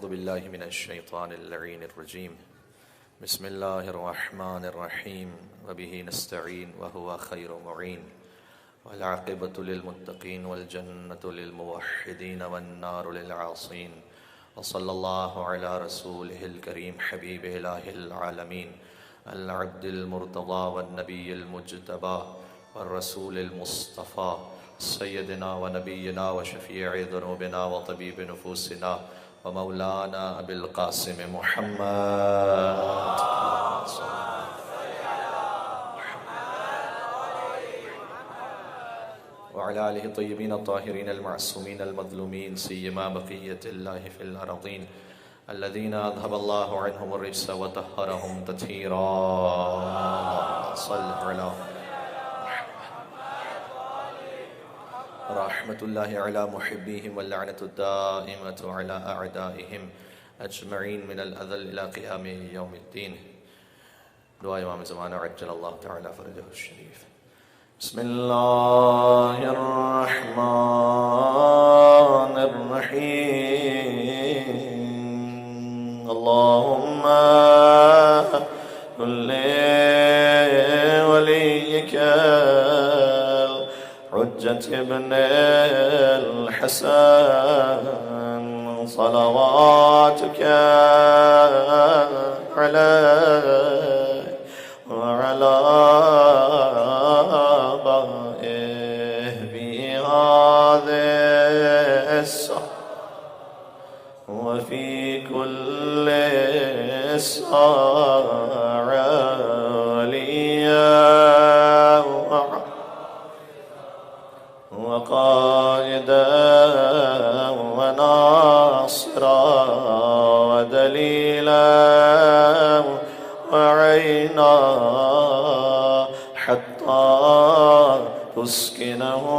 अऊज़ु बिल्लाहि मिनश शैतानिर लईनिर रजीम बिस्मिल्लाहिर रहमानिर रहीम व बिही नस्तईन व हुवा खैरुल मुईन वल आक़िबतु लिल मुत्तक़ीन वल जन्नतु लिल मुवह्हिदीन वन नारु लिल आसीन व सल्लल्लाहु अला रसूलिहिल करीम हबीबिल इलाहिल आलमीन अल अब्दिल मुर्तज़ा वन नबिय्यिल मुज्तबा वर रसूलिल मुस्तफ़ा सय्यदिना व नबिय्यिना व शफ़ीइ ज़ुनूबिना व तबीब नुफूसिना व मौलाना अबिल क़ासिम मुहम्मद व अला आलिहि तय्यबीन अत्ताहिरीन अल-मअसूमीन अल-मज़लूमीन सिय्यमा बक़िय्यतिल्लाहि फ़िल अर्ज़ीन अल्लज़ीना अज़हबल्लाहु अन्हुमुर रिज्स व तह्हरहुम तत्हीरा सल्लल्लाहु अला रहमतुल्लाहि अला मुहिब्बिहिम व लअनतु दाइमतु अला अअदाइहिम अजमईन मिनल अज़ल इला क़ियाम यौमिद्दीन। दुआ इमाम ज़माना अज्जलल्लाहु तआला फ़रजहु शरीफ। बिस्मिल्लाहिर रहमानिर रहीम। अल्लाहुम्मा कुल्ले वलिय्यका हुज्जत इब्निल हसन सलवातुका अलैहि व अला आबाइहि फी हाज़िहिस व फी कुल्लि वक़ाइदा व नासिरा व दलीला व ऐना हत्ता तुस्किनहु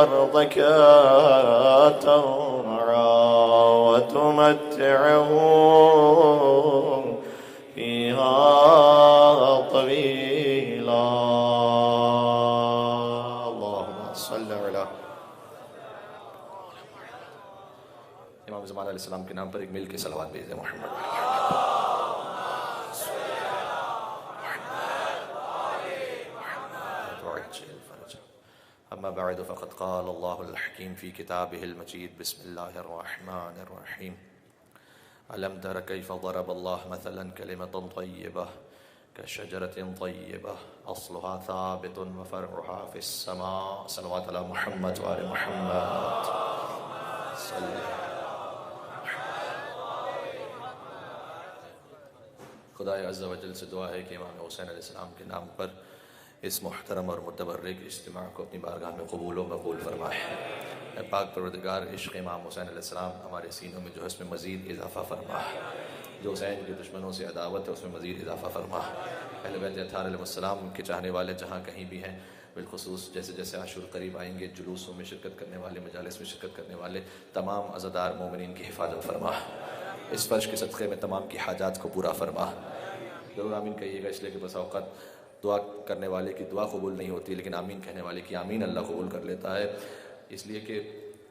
अर्दका तौआ व तुमत्तिअहु फ़ीहा तवीला। इमाम ज़मान अलैहिस्सलाम के नाम पर एक मिल के सलावत भेज दें मोहम्मद। अम्मा बअद फ़क़द क़ाल अल्लाहुल हकीम फ़ी किताबिहिल मजीद बिस्मिल्लाहिर रहमानिर रहीम। अलम तर कैफ़ ज़रबल्लाहु मसलन कलिमतन तय्यबह कशजरतिन तय्यबह अस्लुहा साबितुन व फ़रउहा फ़िस समा। सल्लल्लाहु अला मुहम्मद व आले मुहम्मद। खुदाए अज़्ज़ व जल से दुआ है कि इमाम हुसैन अलैहिस्सलाम के नाम पर इस मुहतरम और मुतबर्रिक इज्तिमा को अपनी बारगाह में कबूल व मक़बूल फरमाए। पाक परवरदिगार इश्क़ इमाम हुसैन अलैहिस्सलाम हमारे सीनों में जो है इसमें मज़ीद इज़ाफ़ा फरमा। जो हुसैन के दुश्मनों से अदावत है उसमें मज़ीद इज़ाफ़ा फरमा। अहले बैत अत्हार अलैहिस्सलाम के चाहने वाले जहाँ कहीं भी हैं, बिलखुसूस जैसे जैसे आशूर करीब आएंगे, जुलूसों में शिरकत करने वाले, मजालिस में शिरकत करने वाले तमाम अज़ादार मोमिनीन की हिफाजत फरमा। इस फ़र्श के सदक़े में तमाम की हाजात को पूरा फरमा। ज़रूर आमीन कहिएगा, इसलिए कि बस औक़ात दुआ करने वाले की दुआ कबूल नहीं होती, लेकिन आमीन कहने वाले की आमीन अल्लाह कबूल कर लेता है। इसलिए कि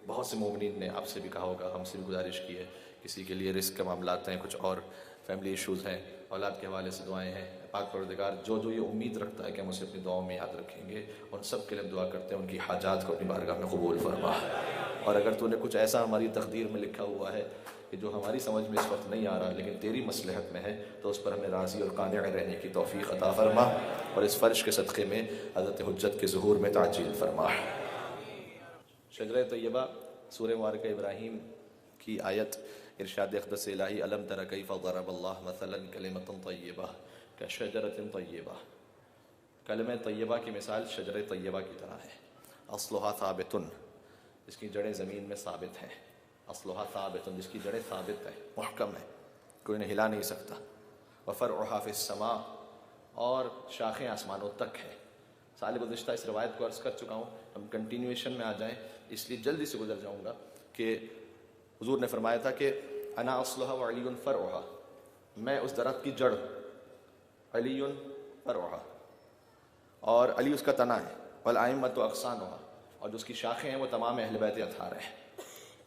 बहुत से मोमिनीन ने आपसे भी कहा होगा, हमसे भी गुजारिश की है, किसी के लिए रिस्क के मामलात हैं, कुछ और फैमिली इशूज़ हैं, औलाद के हवाले से दुआएं हैं। पाक परवरदिगार जो जो ये उम्मीद रखता है कि हम उसे अपनी दुआओं में याद रखेंगे, उन सब के लिए दुआ करते हैं उनकी हाजात को अपनी बारगाह में कबूल फरमा। और अगर तूने कुछ ऐसा हमारी तकदीर में लिखा हुआ है कि जो हमारी समझ में इस वक्त नहीं आ रहा लेकिन तेरी मसलहत में है, तो उस पर हमें राज़ी और कानिअ रहने की तौफ़ीक़ अता फ़रमा और इस फ़र्श के सदक़े में हज़रत हुज्जत के ज़ुहूर में ताजील फ़रमा। शजरे तय्यबा सूरह मुबारक इब्राहीम की आयत इरशाद अक़दस इलाही अलम तर कैफ़ ज़रबल्लाहु मसलन कलिमतन तय्यबह कशजरतिन तय्यबह। कलमे तय्यबा की मिसाल शजरे तय्यबा की तरह है। अस्लुहा साबितुन, इसकी जड़ें ज़मीन में साबित हैं। अस्लुहा साबितुन, जिसकी जड़ें साबित है, मुहकम है, कोई इन्हें हिला नहीं सकता। व फ़रउहा फ़िस समा, और शाखें आसमानों तक है। साल गुज़िश्ता इस रवायत को अर्ज़ कर चुका हूँ, हम कंटिन्यूएशन में आ जाएँ इसलिए जल्दी से गुजर जाऊँगा कि हुज़ूर ने फरमाया था कि अना अस्लुहा व अलीयुन फ़रउहा, मैं उस दरख्त की जड़, अलीयुन फ़रउहा, और अली उसका तना है, वल आइम्मतु अग़सानुहा, और जो उसकी शाखें हैं वो तमाम अहले बैत अत्हार हैं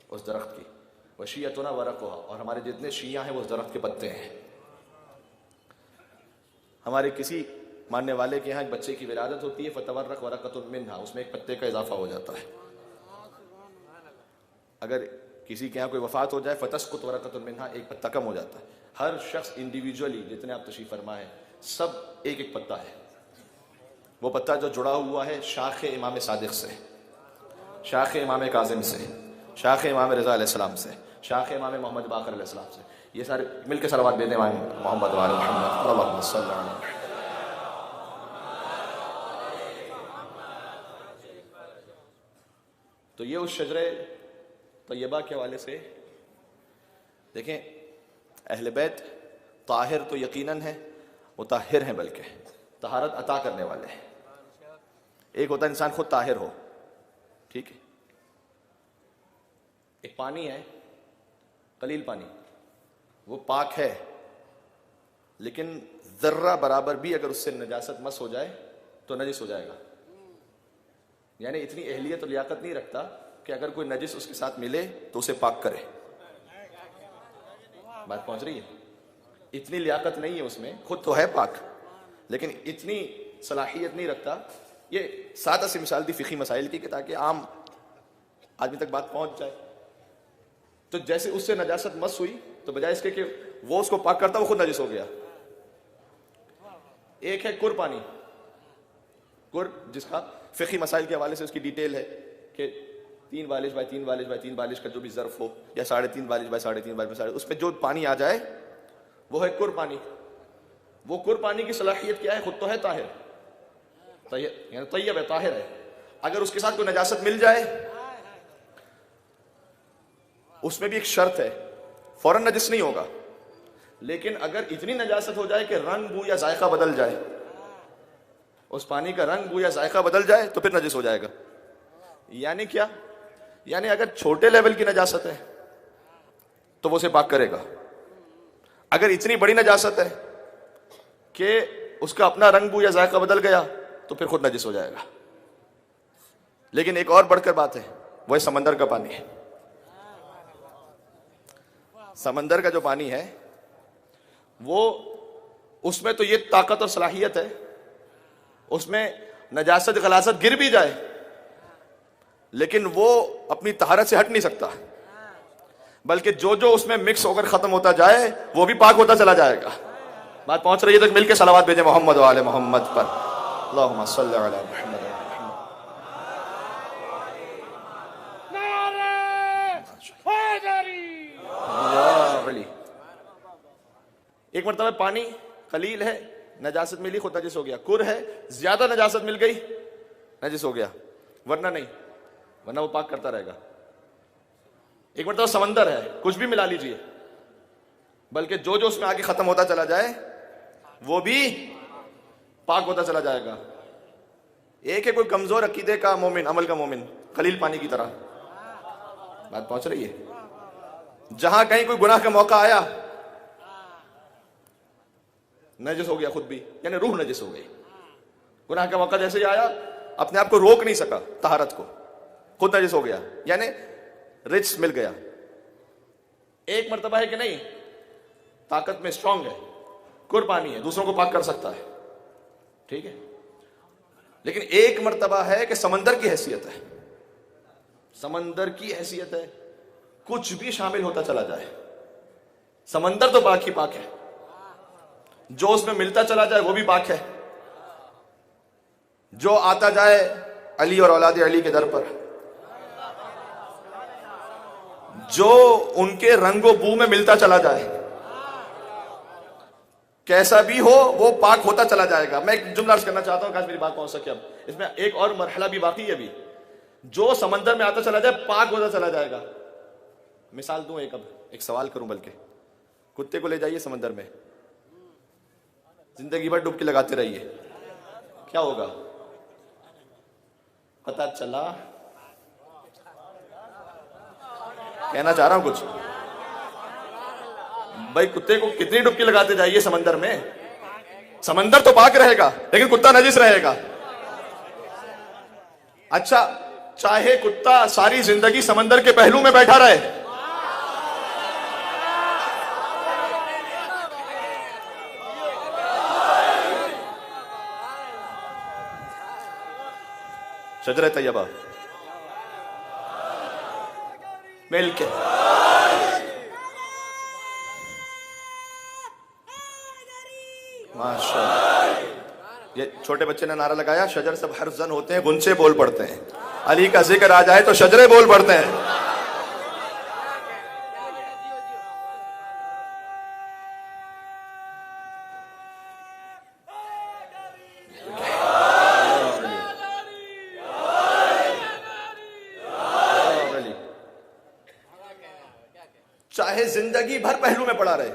उस दरख्त की। वशियतुना वरक़ुहा, और हमारे जितने शिया हैं वो उस दरख्त के पत्ते हैं। हमारे किसी मानने वाले के यहाँ एक बच्चे की विलादत होती है, फतवर्रक़ वरक़तुन मिन्हा, उसमें एक पत्ते का इजाफा हो जाता है। अगर किसी के यहाँ कोई वफात हो जाए, फतस्कुत वरक़तुन मिन्हा, एक पत्ता कम हो जाता है। हर शख्स इंडिविजुअली, जितने आप तशरीफ फरमा है, सब एक एक पत्ता है। वो पत्ता जो जुड़ा हुआ है शाख इमाम सादिक से, शाख इमाम काज़िम से, शाख इमाम रज़ा अलैहिस्सलाम से, शाख इमाम मोहम्मद बाक़र अलैहिस्सलाम से, ये सारे मिलकर सलावत देते हैं मोहम्मद वाले मोहम्मद अल्लाहुम्मा सल्लि अलैहि। तो ये उस शजरे तय्यबा के हवाले से देखें, अहले बैत ताहिर तो यकीनन है, मुताहिर हैं, बल्कि तहारत अता करने वाले हैं। एक होता है इंसान खुद ताहिर हो, ठीक है। एक पानी है, कलील पानी, वो पाक है, लेकिन जर्रा बराबर भी अगर उससे नजासत मस हो जाए तो नजिस हो जाएगा। यानी इतनी अहलियत और लियाकत नहीं रखता कि अगर कोई नजिस उसके साथ मिले तो उसे पाक करे। बात पहुंच रही है? इतनी लियाकत नहीं है उसमें, खुद तो है पाक, लेकिन इतनी सलाहियत नहीं रखता। ये सादा सी मिसाल दी फ़िक़ही मसाइल की, कि ताकि आम आदमी तक बात पहुंच जाए। तो जैसे उससे नजासत मस हुई तो बजाय इसके कि वो उसको पाक करता, वो खुद नजिस हो गया। एक है कुर पानी, कुर जिसका फ़िक़ही मसाइल के हवाले से उसकी डिटेल है कि 3 बालिश बाय 3 बालिश बाय 3 बालिश का जो भी ज़र्फ़ हो, या 3.5 बालिश बाय 3.5 बालिश, उसमें जो पानी आ जाए वो है कुर पानी। वो कुर पानी की सलाहियत क्या है? खुद तो है ताहिर, यानी तय्यब है, ताहिर है। अगर उसके साथ कोई नजासत मिल जाए, उसमें भी एक शर्त है, फौरन नजिस नहीं होगा, लेकिन अगर इतनी नजासत हो जाए कि रंग बू या जायका बदल जाए, उस पानी का रंग बू या जायका बदल जाए, तो फिर नजिस हो जाएगा। यानी क्या? यानी अगर छोटे लेवल की नजासत है तो वो उसे पाक करेगा। अगर इतनी बड़ी नजासत है कि उसका अपना रंग बू या जायका बदल गया, तो फिर खुद नजिस हो जाएगा। लेकिन एक और बढ़कर बात है, वो है समंदर का पानी है। समंदर का जो पानी है, वो उसमें तो ये ताकत और सलाहियत है, उसमें नजासत गलासत गिर भी जाए, लेकिन वो अपनी तहारत से हट नहीं सकता, बल्कि जो जो उसमें मिक्स होकर खत्म होता जाए वो भी पाक होता चला जाएगा। बात पहुंच रही है? तो मिलकर सलावत भेजे मोहम्मद वाले मोहम्मद पर, अल्लाहुम्मा सल्लि अला मुहम्मद। एक मरतबा पानी कलील है, नजासत मिली, खुद नजिस हो गया। कुर है, ज्यादा नजासत मिल गई, नजिस हो गया, वरना नहीं, वरना वो पाक करता रहेगा। एक मरतबा समंदर है, कुछ भी मिला लीजिए, बल्कि जो जो उसमें आगे खत्म होता चला जाए वो भी पाक होता चला जाएगा। एक है कोई कमजोर अकीदे का मोमिन, अमल का मोमिन, कलील पानी की तरह। बात पहुंच रही है? जहां कहीं कोई गुनाह का मौका आया, नजिस हो गया खुद भी, यानी रूह नजिस हो गई। गुनाह का मौका जैसे ही आया, अपने आप को रोक नहीं सका, तहारत को, खुद नजिस हो गया, यानी रिच मिल गया। एक मर्तबा है कि नहीं, ताकत में स्ट्रांग है, कुर्बानी है, दूसरों को पाक कर सकता है, ठीक है। लेकिन एक मर्तबा है कि समंदर की हैसियत है, समंदर की हैसियत है, कुछ भी शामिल होता चला जाए, समंदर तो पाक ही पाक है, जो उसमें मिलता चला जाए वो भी पाक है, जो आता जाए अली और औलाद अली के दर पर, जो उनके रंगो बू में मिलता चला जाए, कैसा भी हो वो पाक होता चला जाएगा। मैं एक जुमला अर्ज करना चाहता हूं, काश मेरी बात पहुंच सके। अब इसमें एक और मरहला भी बाकी है, अभी जो समंदर में आता चला जाए पाक होता चला जाएगा। मिसाल दूं एक, अब एक सवाल करूं, बल्कि कुत्ते को ले जाइए समंदर में, जिंदगी भर डुबकी लगाते रहिए, क्या होगा? पता चला, कहना चाह रहा हूं कुछ भाई, कुत्ते को कितनी डुबकी लगाते जाइए समंदर में, समंदर तो पाक रहेगा लेकिन कुत्ता नजिस रहेगा। अच्छा, चाहे कुत्ता सारी जिंदगी समंदर के पहलू में बैठा रहे, शजर तैयबा मिल के माशाअल्लाह। ये छोटे बच्चे ने नारा लगाया, शजर सब हर्फजन होते हैं, गुंचे बोल पड़ते हैं। अली का जिक्र आ जाए तो शजरे बोल पड़ते हैं। चाहे जिंदगी भर पहलू में पड़ा रहे।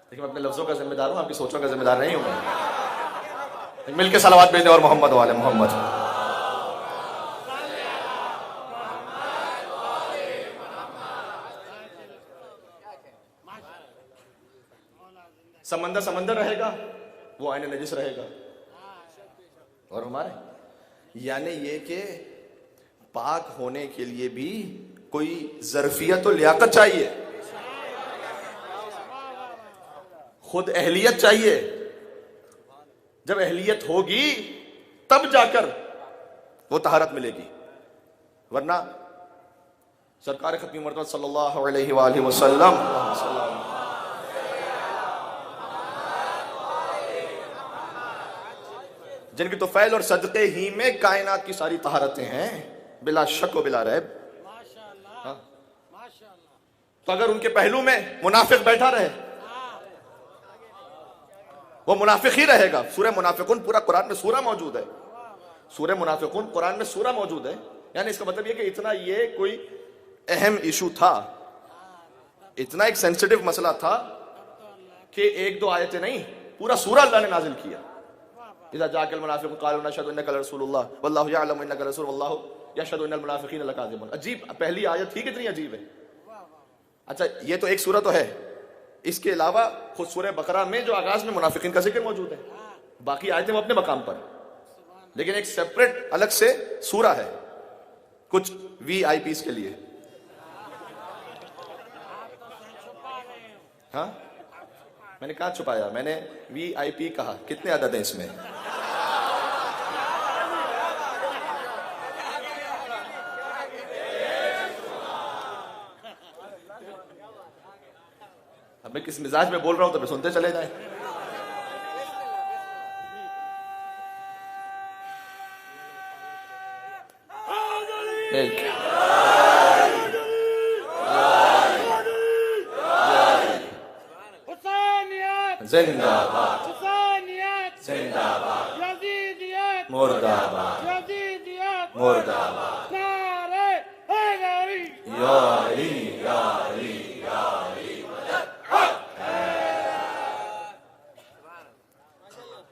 देखिए, मैं अपने लफ्जों का जिम्मेदार हूं, आपकी सोचों का जिम्मेदार नहीं हूं मैं। मिलके सलावत भेजें और मोहम्मद वाले मोहम्मद। समंदर समंदर रहेगा, वो आईने नजिस रहेगा। और हमारे यानी ये कि पाक होने के लिए भी कोई ज़र्फियत और लियाकत चाहिए, खुद अहलियत चाहिए। जब अहलियत होगी तब जाकर वो तहारत मिलेगी, वरना सरकार खत्मी मर्तबा सल्लल्लाहु अलैहि वसल्लम जिनकी तो फैल और सदक़े ही में कायनात की सारी तहारतें हैं, बिला शक व बिला रैब। तो अगर उनके पहलू में मुनाफिक बैठा रहे, वो मुनाफिक ही रहेगा। सूरह मुनाफिकून पूरा कुरान में सूरा मौजूद है। सूरह मुनाफिकून कुरान में सूरा मौजूद है। यानी इसका मतलब ये कि इतना ये कोई अहम इशू था, इतना एक सेंसिटिव मसला था कि एक दो आयतें नहीं, पूरा सूरा अल्लाह ने नाजिल किया। इज़ा जाअल मुनाफिकून क़ालू नशहदु अन्नका लरसूलुल्लाह वल्लाहु यअलमु अन्नका रसूल वल्लाहु यशहदु अन्नल मुनाफिकीन लकाज़िबून। अजीब पहली आयत ही कितनी अजीब है। अच्छा, ये तो एक सूरत तो है, इसके अलावा खुद सूरह बकरा में जो आगाज में मुनाफिकीन का जिक्र मौजूद है, बाकी आयतें वो अपने मकाम पर, लेकिन एक सेपरेट अलग से सूरा है कुछ VIPs के लिए। हाँ, मैंने कहा छुपाया, मैंने VIP कहा। कितने अदद हैं इसमें? अब मैं किस मिजाज में बोल रहा हूं तो मैं सुनते चले जाए। जिंदाबाद जिंदाबाद मुर्दाबाद मुर्दाबाद यारी यारी यारी।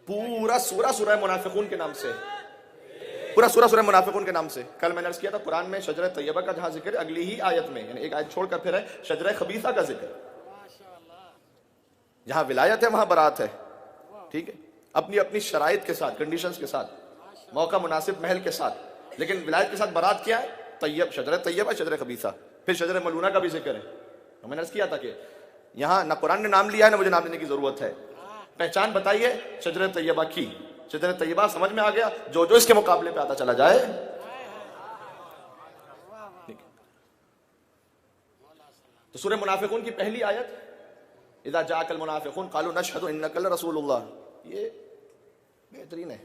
पूरा सूरा सूरह मुनाफिकून के नाम से, पूरा सूरा सूरह मुनाफिकून के नाम से। कल मैंने अर्ज किया था कुरान में शजर तैयबा का जहां जिक्र अगली ही आयत में, यानी एक आयत छोड़कर फिर है शजर खबीसा का जिक्र। जहां विलायत है वहां बरात है, ठीक है, अपनी अपनी शराइत के साथ, कंडीशंस के साथ, मौका मुनासिब महल के साथ। लेकिन विलायत के साथ बरात क्या है? तैयब, शजर तैयबा, शजर खबीसा। फिर शजर मलूना का भी जिक्र है। तो मैंने अर्ज किया था कि यहां ना कुरान ने नाम लिया है ना मुझे नाम लेने की जरूरत है। पहचान बताइए शजर तैयबा की। शजर तैयबा समझ में आ गया, जो जो इसके मुकाबले पे आता चला जाए। तो सूरह मुनाफिकून की पहली आयत इज़ा जाअल मुनाफिकून क़ालू नशहदु इन्नका लरसूलुल्लाह, ये बेहतरीन है।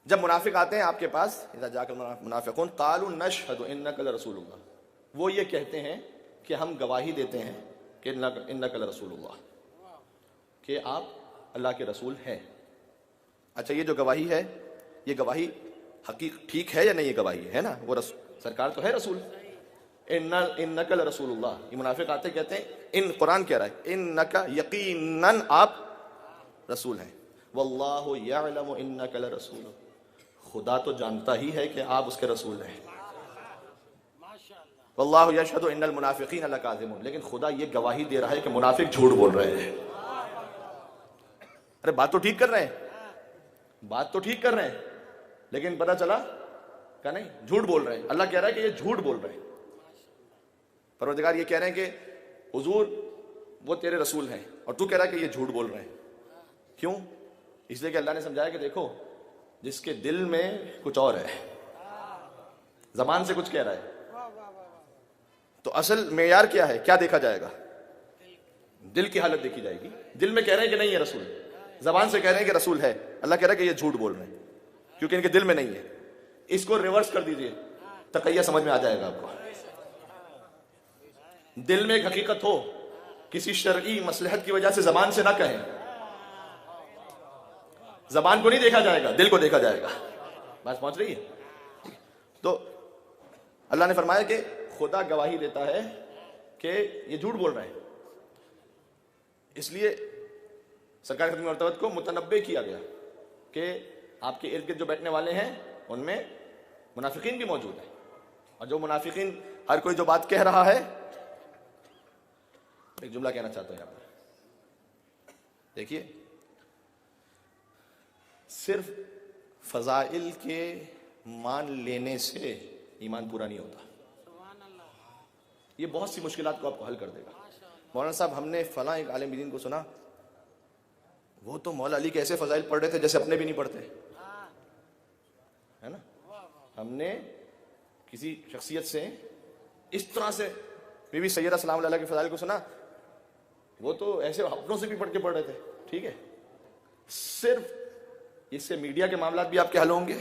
जब मुनाफिक आते हैं आपके पास, इज़ा जाअल मुनाफिकून क़ालू नशहदु इन्नका लरसूलुल्लाह, वो ये कहते हैं कि हम गवाही देते हैं कि इन्नका लरसूलुल्लाह, कि आप अल्लाह के रसूल हैं। अच्छा, ये जो गवाही है, ये गवाही हकीक ठीक है या नहीं? ये गवाही है ना, वो सरकार तो है रसूल। इन्नका लरसूलुल्लाह, ये मुनाफिक आते कहते हैं, इन कुरान कह रहा है इन्नका, यकीनन आप रसूल हैं। वल्लाहु यअलमु इन्नका लरसूल, खुदा तो जानता ही है कि आप उसके रसूल हैं। वल्लाहु यशहदु इन्नल मुनाफिकीन लकाज़िबून, लेकिन खुदा ये गवाही दे रहा है कि मुनाफिक झूठ बोल रहे हैं। अरे बात तो ठीक कर रहे हैं, बात तो ठीक कर रहे हैं, लेकिन पता चला क्या नहीं, झूठ बोल रहे हैं। अल्लाह कह रहा है कि ये झूठ बोल रहे हैं। परवरदिगार ये कह रहे हैं कि हुजूर वो तेरे रसूल हैं, और तू कह रहा है कि ये झूठ बोल रहे हैं। क्यों? इसलिए कि अल्लाह ने समझाया कि देखो, जिसके दिल में कुछ और है, जबान से कुछ कह रहा है, तो असल मेयार क्या है, क्या देखा जाएगा? दिल की हालत देखी जाएगी। दिल में कह रहे हैं कि नहीं है रसूल, जबान से कह रहे हैं कि रसूल है, अल्लाह कह रहा है कि ये झूठ बोल रहे हैं क्योंकि इनके दिल में नहीं है। इसको रिवर्स कर दीजिए, तकैया समझ में आ जाएगा आपको। दिल में एक हकीकत हो, किसी शरई मसलहत की वजह से जबान से ना कहें, जबान को नहीं देखा जाएगा, दिल को देखा जाएगा। बात पहुंच रही है? तो अल्लाह ने फरमाया कि खुदा गवाही देता है कि ये झूठ बोल रहे हैं। इसलिए सरकार खत्म मरतबत को मुतनब्बे किया गया कि आपके इर्द गिर्द जो बैठने वाले हैं उनमें मुनाफिकीन भी मौजूद है, और जो मुनाफिकीन हर कोई जो बात कह रहा है, एक जुमला कहना चाहता हूं यहां पर, देखिए, सिर्फ फजाइल के मान लेने से ईमान पूरा नहीं होता। ये बहुत सी मुश्किलात को आपको हल कर देगा। मौलाना साहब, हमने फला एक आलिम दीन को सुना, वो तो मौला अली के ऐसे फजाइल पढ़ रहे थे जैसे अपने भी नहीं पढ़ते, है ना। हमने किसी शख्सियत से इस तरह से बीबी सैयदा सलाम अलैहा के फजाइल को सुना, वो तो ऐसे अपनों से भी पढ़ के पढ़ रहे थे। ठीक है, सिर्फ इससे मीडिया के मामला भी आपके हल होंगे।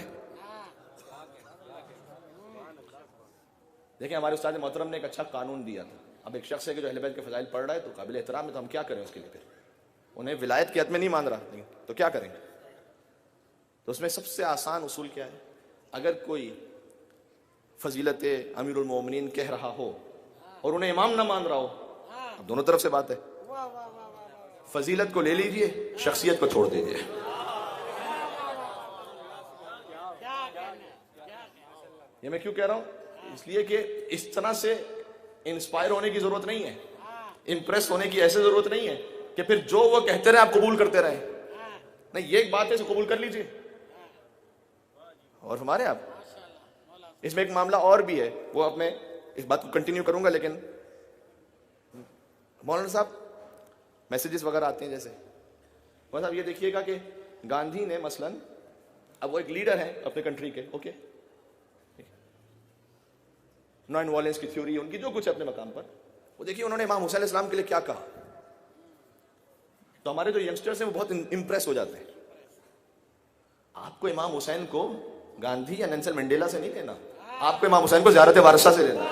देखिए, हमारे उस्ताद मोहतरम ने एक अच्छा कानून दिया था। अब एक शख्स है कि जो अहले बैत के फजाइल पढ़ रहा है तो काबिल एहतराम है, तो हम क्या करें उसके लिए? फिर उन्हें विलायत की हद में नहीं मान रहा, नहीं तो क्या करेंगे? तो उसमें सबसे आसान उसूल क्या है? अगर कोई फजीलत अमीरुल मोमिनीन कह रहा हो और उन्हें इमाम ना मान रहा हो, अब दोनों तरफ से बात है, फजीलत को ले लीजिए, शख्सियत को छोड़ दीजिए। ये मैं क्यों कह रहा हूं? इसलिए कि इस तरह से इंस्पायर होने की जरूरत नहीं है, इंप्रेस होने की ऐसे जरूरत नहीं है कि फिर जो वो कहते रहे आप कबूल करते रहे। नहीं, ये एक बात है, इसे कबूल कर लीजिए और हमारे आप। इसमें एक मामला और भी है, वो अब मैं इस बात को कंटिन्यू करूंगा, लेकिन मौलाना साहब मैसेजेस वगैरह आते हैं जैसे, मौलाना साहब ये देखिएगा कि गांधी ने मसलन, अब वो एक लीडर है अपने कंट्री के, ओके, नॉन वायलेंस की थ्योरी उनकी जो कुछ है अपने मकाम पर, वो देखिए उन्होंने इमाम हुसैन अलैहिस्सलाम के लिए क्या कहा, तो हमारे जो यंगस्टर्स हैं वो बहुत इंप्रेस हो जाते हैं। आपको इमाम हुसैन को गांधी या नेल्सन मंडेला से नहीं लेना, आपको इमाम हुसैन को ज़ियारत वारसा से लेना।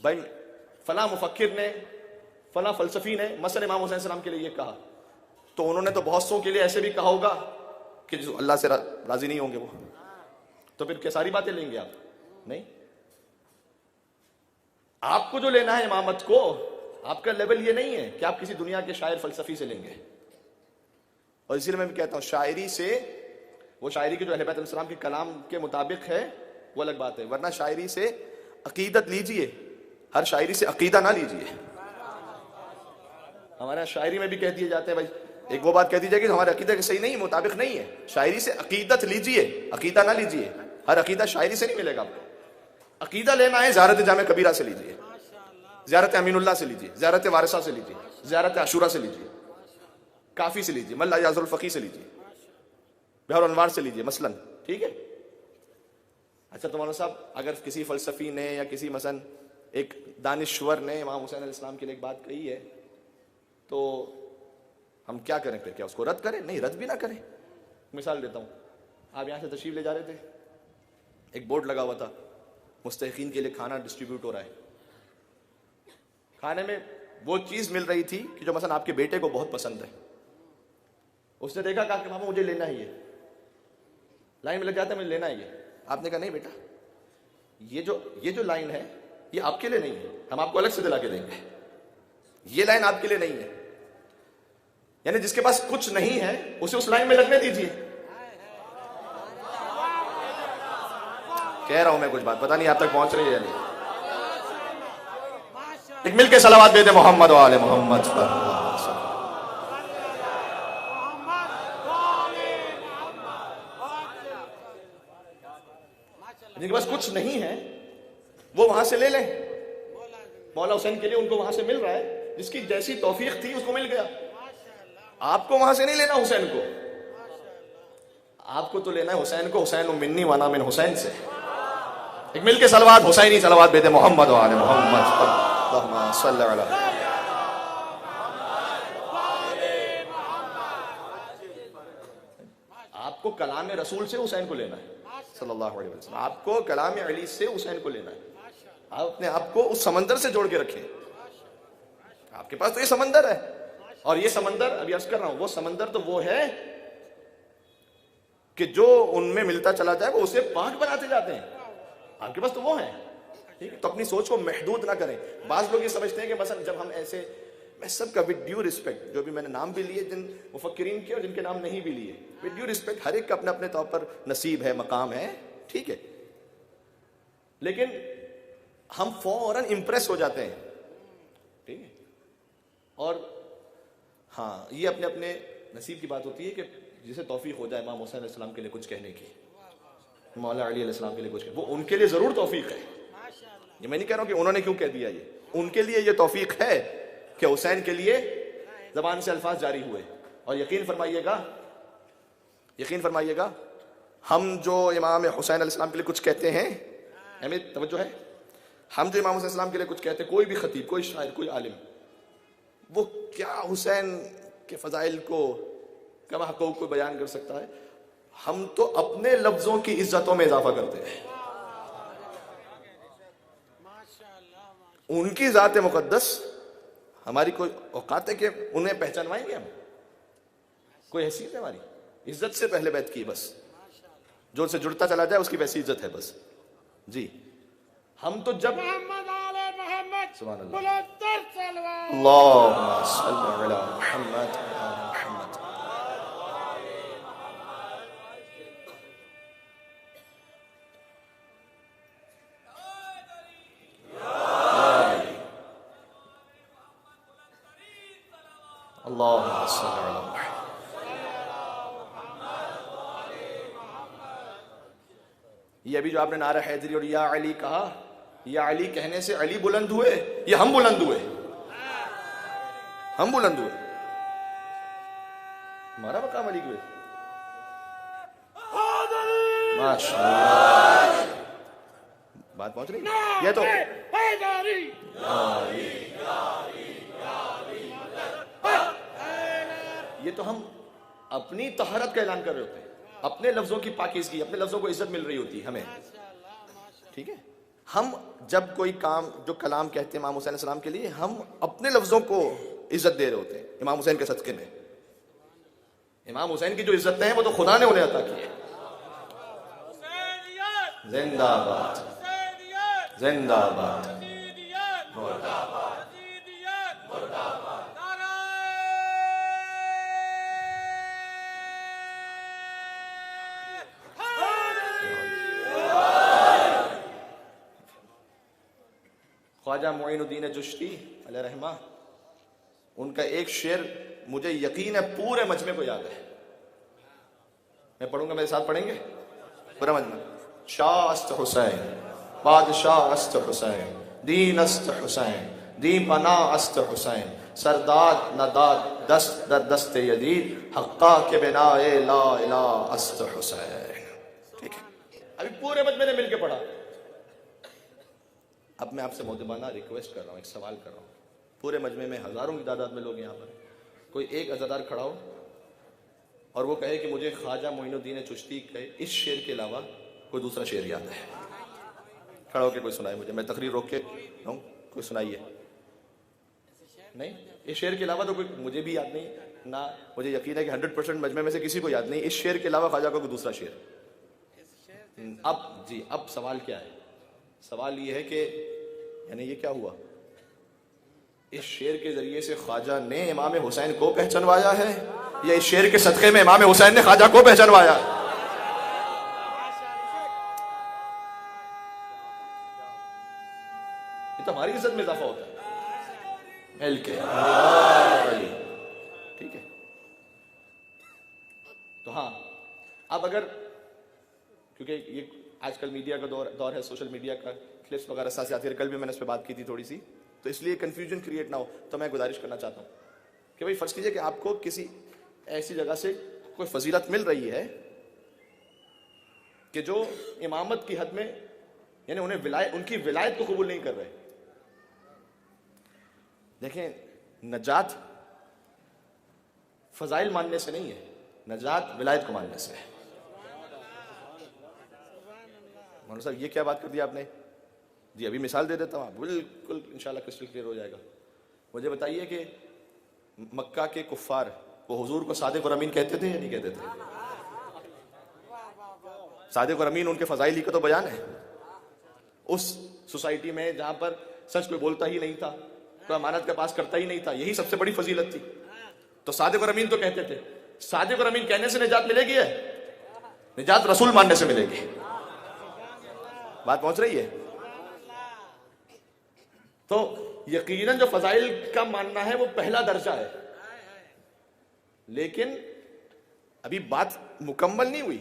भाई फला मुफक्किर ने, फला फलसफी ने मसलन इमाम हुसैन सलाम के लिए ये कहा, तो उन्होंने तो बहुत सौ के लिए ऐसे भी कहा होगा कि जो अल्लाह से राजी नहीं होंगे वो, तो फिर क्या सारी बातें लेंगे आप? नहीं, आपको जो लेना है इमामत को, आपका लेवल ये नहीं है कि आप किसी दुनिया के शायर फलसफी से लेंगे। और इसीलिए मैं भी कहता हूं, शायरी से, वो शायरी की जो अहले बैत अलैहिस्सलाम के कलाम के मुताबिक है वो अलग बात है, वरना शायरी से अकीदत लीजिए, हर शायरी से अकीदा ना लीजिए। हमारे यहाँ शायरी में भी कह दिए जाते हैं, भाई एक वो बात कह दी जाएगी हमारे अकीदा के सही नहीं, मुताबिक नहीं है, शायरी से अकीदत लीजिए, अकीदा ना लीजिए। हर अकीदा शायरी से नहीं मिलेगा आपको। अकीदा लेना है ज़ियारत जामे कबीरा से लीजिए, ज़ियारत अमीनुल्लाह से लीजिए, ज़ियारत वारिसा से लीजिए, ज़ियारत आशूरा से लीजिए, काफ़ी से लीजिए, मल्ला याजुल फ़क़ी से लीजिए, बिहार अनवार से लीजिए मसलन। ठीक है, अच्छा तो मौलाना साहब, अगर किसी फ़लसफ़ी ने या किसी मसलन एक दानिश्वर ने इमाम हुसैन अलैहिस्सलाम के लिए एक बात कही है, तो हम क्या करें फिर? क्या उसको रद्द करें? नहीं, रद्द भी ना करें। मिसाल देता हूँ, आप यहाँ से तशरीफ ले जा रहे थे, एक बोर्ड लगा हुआ था, मुस्तहिकीन के लिए खाना डिस्ट्रीब्यूट हो रहा है। खाने में वो चीज़ मिल रही थी कि जो मसलन आपके बेटे को बहुत पसंद है। उसने देखा, कहा कि मामा मुझे लेना ही है, लाइन में लग जाता है, मुझे लेना ही है। आपने कहा नहीं बेटा, ये जो लाइन है ये आपके लिए नहीं है, हम आपको अलग से दिला के देंगे, ये लाइन आपके लिए नहीं है। यानी जिसके पास कुछ नहीं है उसे उस लाइन में लगने दीजिए। कह रहा हूं मैं कुछ बात, पता नहीं आप तक पहुंच रही है या नहीं। एक मिल के सलावत दे दे मोहम्मद व आले मोहम्मद पर। जिनके पास कुछ नहीं है वो वहां से ले लें, मौला हुसैन के लिए उनको वहां से मिल रहा है, जिसकी जैसी तौफीक थी उसको मिल गया। आपको वहां से नहीं लेना हुसैन को, आपको तो लेना है हुसैन को। हुसैन मिन्नी वाना मिन हुसैन से। एक मिल के सलवात, हुसैनी सलवात बेदे मोहम्मद वाले मोहम्मद सल्लल्लाहु अलैहि। आपको कलाम रसूल से हुसैन को लेना है सल्लल्लाहु अलैहि वसल्लम, आपको कलाम अली से हुसैन को लेना है। आप अपने आप को उस समंदर से जोड़ के रखें। आपके पास तो ये समंदर है, और ये समंदर अभी अर्ज कर रहा हूं, वो समंदर तो वो है कि जो उनमें मिलता चला जाए वो उसे पाक बनाते जाते हैं। आपके पास तो वो है, ठीक है। तो अपनी सोच को महदूद ना करें। बाज लोग ये समझते हैं कि मसलन जब हम ऐसे, मैं सबका विद ड्यू रिस्पेक्ट, जो भी मैंने नाम भी लिए जिन मुफक्किरीन के और जिनके नाम नहीं भी लिए, विद ड्यू रिस्पेक्ट, हर एक का अपने अपने तौर पर नसीब है, मकाम है, ठीक है। लेकिन हम फौरन इंप्रेस हो जाते हैं, ठीक है। और हाँ, ये अपने अपने नसीब की बात होती है कि जिसे तौफीक हो जाए इमाम हुसैन अलैहिस्सलाम के लिए कुछ कहने की, मौला अली अलैहिस्सलाम के लिए कुछ, वो उनके लिए जरूर तौफीक है। ये मैं नहीं कह रहा हूं कि उन्होंने क्यों कह दिया, ये उनके लिए ये तौफीक है कि हुसैन के लिए जबान से अल्फाज जारी हुए। और यकीन फरमाइएगा, हम जो इमाम हुसैन अलैहिस्सलाम के लिए कुछ कहते हैं, हमें तवज्जो है, हम जो इमाम हुसैन अलैहिस्सलाम के लिए कुछ कहते हैं, कोई भी खतीब, कोई शायर, कोई आलिम, वो क्या हुसैन के फजाइल को, कमा हकूक को बयान कर सकता है? हम तो अपने लफ्जों की इज्जतों में इजाफा करते हैं। उनकी जात मुकद्दस हमारी कोई औकात है कि उन्हें पहचानवाएंगे हम? कोई हैसियत है हमारी? इज्जत से पहले बैत की, बस जो उनसे जुड़ता चला जाए उसकी वैसी इज्जत है, बस जी। हम तो जब सुभान अल्लाह, अल्लाहुम्मा सल्ली अला मुहम्मद मुहम्मद, अल्लाहुम्मा सल्ली अला मुहम्मद। ये अभी जो आपने नारा हैदरी और या अली कहा, या अली कहने से अली बुलंद हुए, या हम बुलंद हुए? हम बुलंद हुए, हमारा मकाम अली हुए। माशाअल्लाह, बात पहुंच रही है। ये तो हम अपनी तहरत का ऐलान कर रहे होते हैं, अपने लफ्जों की पाकीज़गी, अपने लफ्जों को इज्जत मिल रही होती है हमें, ठीक है। हम जब कोई काम, जो कलाम कहते हैं इमाम हुसैन अलैहिस्सलाम के लिए, हम अपने लफ्जों को इज्जत दे रहे होते हैं इमाम हुसैन के सदक़े में। इमाम हुसैन की जो इज्जत है वो तो खुदा ने उन्हें अता की है। जिंदाबाद जिंदाबाद ख्वाजा मोइनुद्दीन चिश्ती अलैहि रहमा, उनका एक शेर मुझे यकीन है पूरे मजमे को याद है। मैं पढ़ूंगा, मेरे साथ पढ़ेंगे पूरा मजमा। शाह अस्त हुसैन, बादशाह अस्त हुसैन, दीन अस्त हुसैन, दी पना अस्त हुसैन, सरदाद नदाद दस्त दर दस्त यदीद, हक्का के बिना ए ला इला अस्त हुसैन। ठीक है, अभी पूरे मजमे ने मिलके पढ़ा। अब मैं आपसे मोहतबाना रिक्वेस्ट कर रहा हूँ, एक सवाल कर रहा हूँ। पूरे मजमे में हज़ारों की तादाद में लोग यहाँ पर, कोई एक अज़ादार खड़ा हो और वो कहे कि मुझे ख्वाजा मोइनुद्दीन चिश्ती के इस शेर के अलावा कोई दूसरा शेर याद है। खड़ा होकर कोई सुनाए मुझे, मैं तकरीर रोक के हूँ, कोई सुनाइए। नहीं, इस शेर के अलावा तो कोई मुझे भी याद नहीं, ना मुझे यकीन है कि 100% मजमे में से किसी को याद नहीं इस शेर के अलावा ख्वाजा का कोई दूसरा शेर। अब जी, अब सवाल क्या है? सवाल ये है कि यानी ये क्या हुआ? इस शेर के जरिए से ख्वाजा ने इमाम हुसैन को पहचानवाया है, या इस शेर के सदक़े में इमाम हुसैन ने ख्वाजा को पहचानवाया? ये तो हमारी इज्जत में इजाफा होता है। ठीक है, तो हाँ, अब अगर, क्योंकि ये आजकल मीडिया का दौर है, सोशल मीडिया का क्लिप्स वगैरह साथ आती है, कल भी मैंने इस पर बात की थी थोड़ी सी, तो इसलिए कंफ्यूजन क्रिएट ना हो, तो मैं गुजारिश करना चाहता हूँ कि भाई फर्ज कीजिए कि आपको किसी ऐसी जगह से कोई फजीलत मिल रही है कि जो इमामत की हद में, यानी उनकी विलायत को कबूल नहीं कर रहे। देखें, नजात फजाइल मानने से नहीं है, नजात विलायत को मानने से है। मौलाना साहब ये क्या बात कर दी आपने जी? अभी मिसाल दे देता हूँ, बिल्कुल इंशाल्लाह क्रिस्टल क्लियर हो जाएगा। मुझे बताइए कि मक्का के कुफ्फार वो हुजूर को सादिक और अमीन कहते थे या नहीं कहते थे? सादिक और अमीन उनके फजाइल ही का तो बयान है। उस सोसाइटी में जहां पर सच कोई बोलता ही नहीं था, कोई अमानत का पास करता ही नहीं था, यही सबसे बड़ी फजीलत थी, तो सादिक और अमीन तो कहते थे। सादिक और अमीन कहने से निजात मिलेगी है? निजात रसूल मानने से मिलेगी। बात पहुंच रही है? तो यकीनन जो फजाइल का मानना है वो पहला दर्जा है, लेकिन अभी बात मुकम्मल नहीं हुई।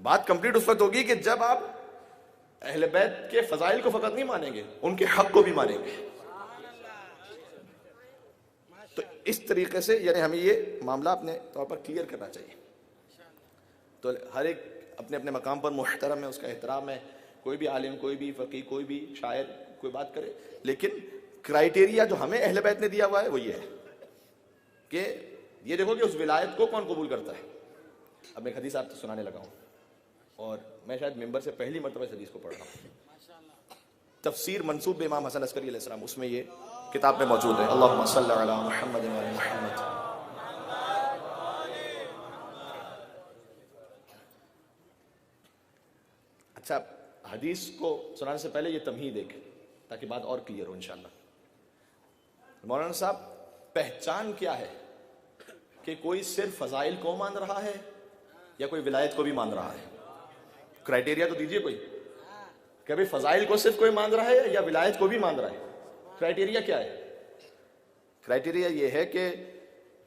बात कंप्लीट उस वक्त होगी कि जब आप अहले बैत के फजाइल को फकत नहीं मानेंगे, उनके हक को भी मानेंगे। तो इस तरीके से यानी हमें ये मामला अपने तौर पर क्लियर करना चाहिए। तो हर एक अपने अपने मकाम पर मुहतरम है, उसका एहतराम है। कोई भी आलिम, कोई भी फकीह, कोई भी शायर कोई बात करे, लेकिन क्राइटेरिया जो हमें अहले बैत ने दिया हुआ है वो ये है कि ये देखो कि उस विलायत को कौन कबूल करता है। अब मैं हदीस आपको सुनाने लगा हूँ, और मैं शायद मेंबर से पहली मरतबा इस हदीस को पढ़ रहा हूँ। तफसीर मंसूब इमाम हसन अस्करी अलैहिस्सलाम, उसमें ये किताब में मौजूद है। अल्लाहुम्मा सल्लि अला मुहम्मद व अला मुहम्मद। अच्छा, हदीस को सुनाने से पहले ये तमहीद एक, ताकि बात और क्लियर हो इंशाअल्लाह। मौलाना साहब, पहचान क्या है कि कोई सिर्फ फजाइल को मान रहा है या कोई विलायत को भी मान रहा है? क्राइटेरिया तो दीजिए कोई, कि भाई फजाइल को सिर्फ कोई मान रहा है या विलायत को भी मान रहा है? क्राइटेरिया क्या है? क्राइटेरिया ये है कि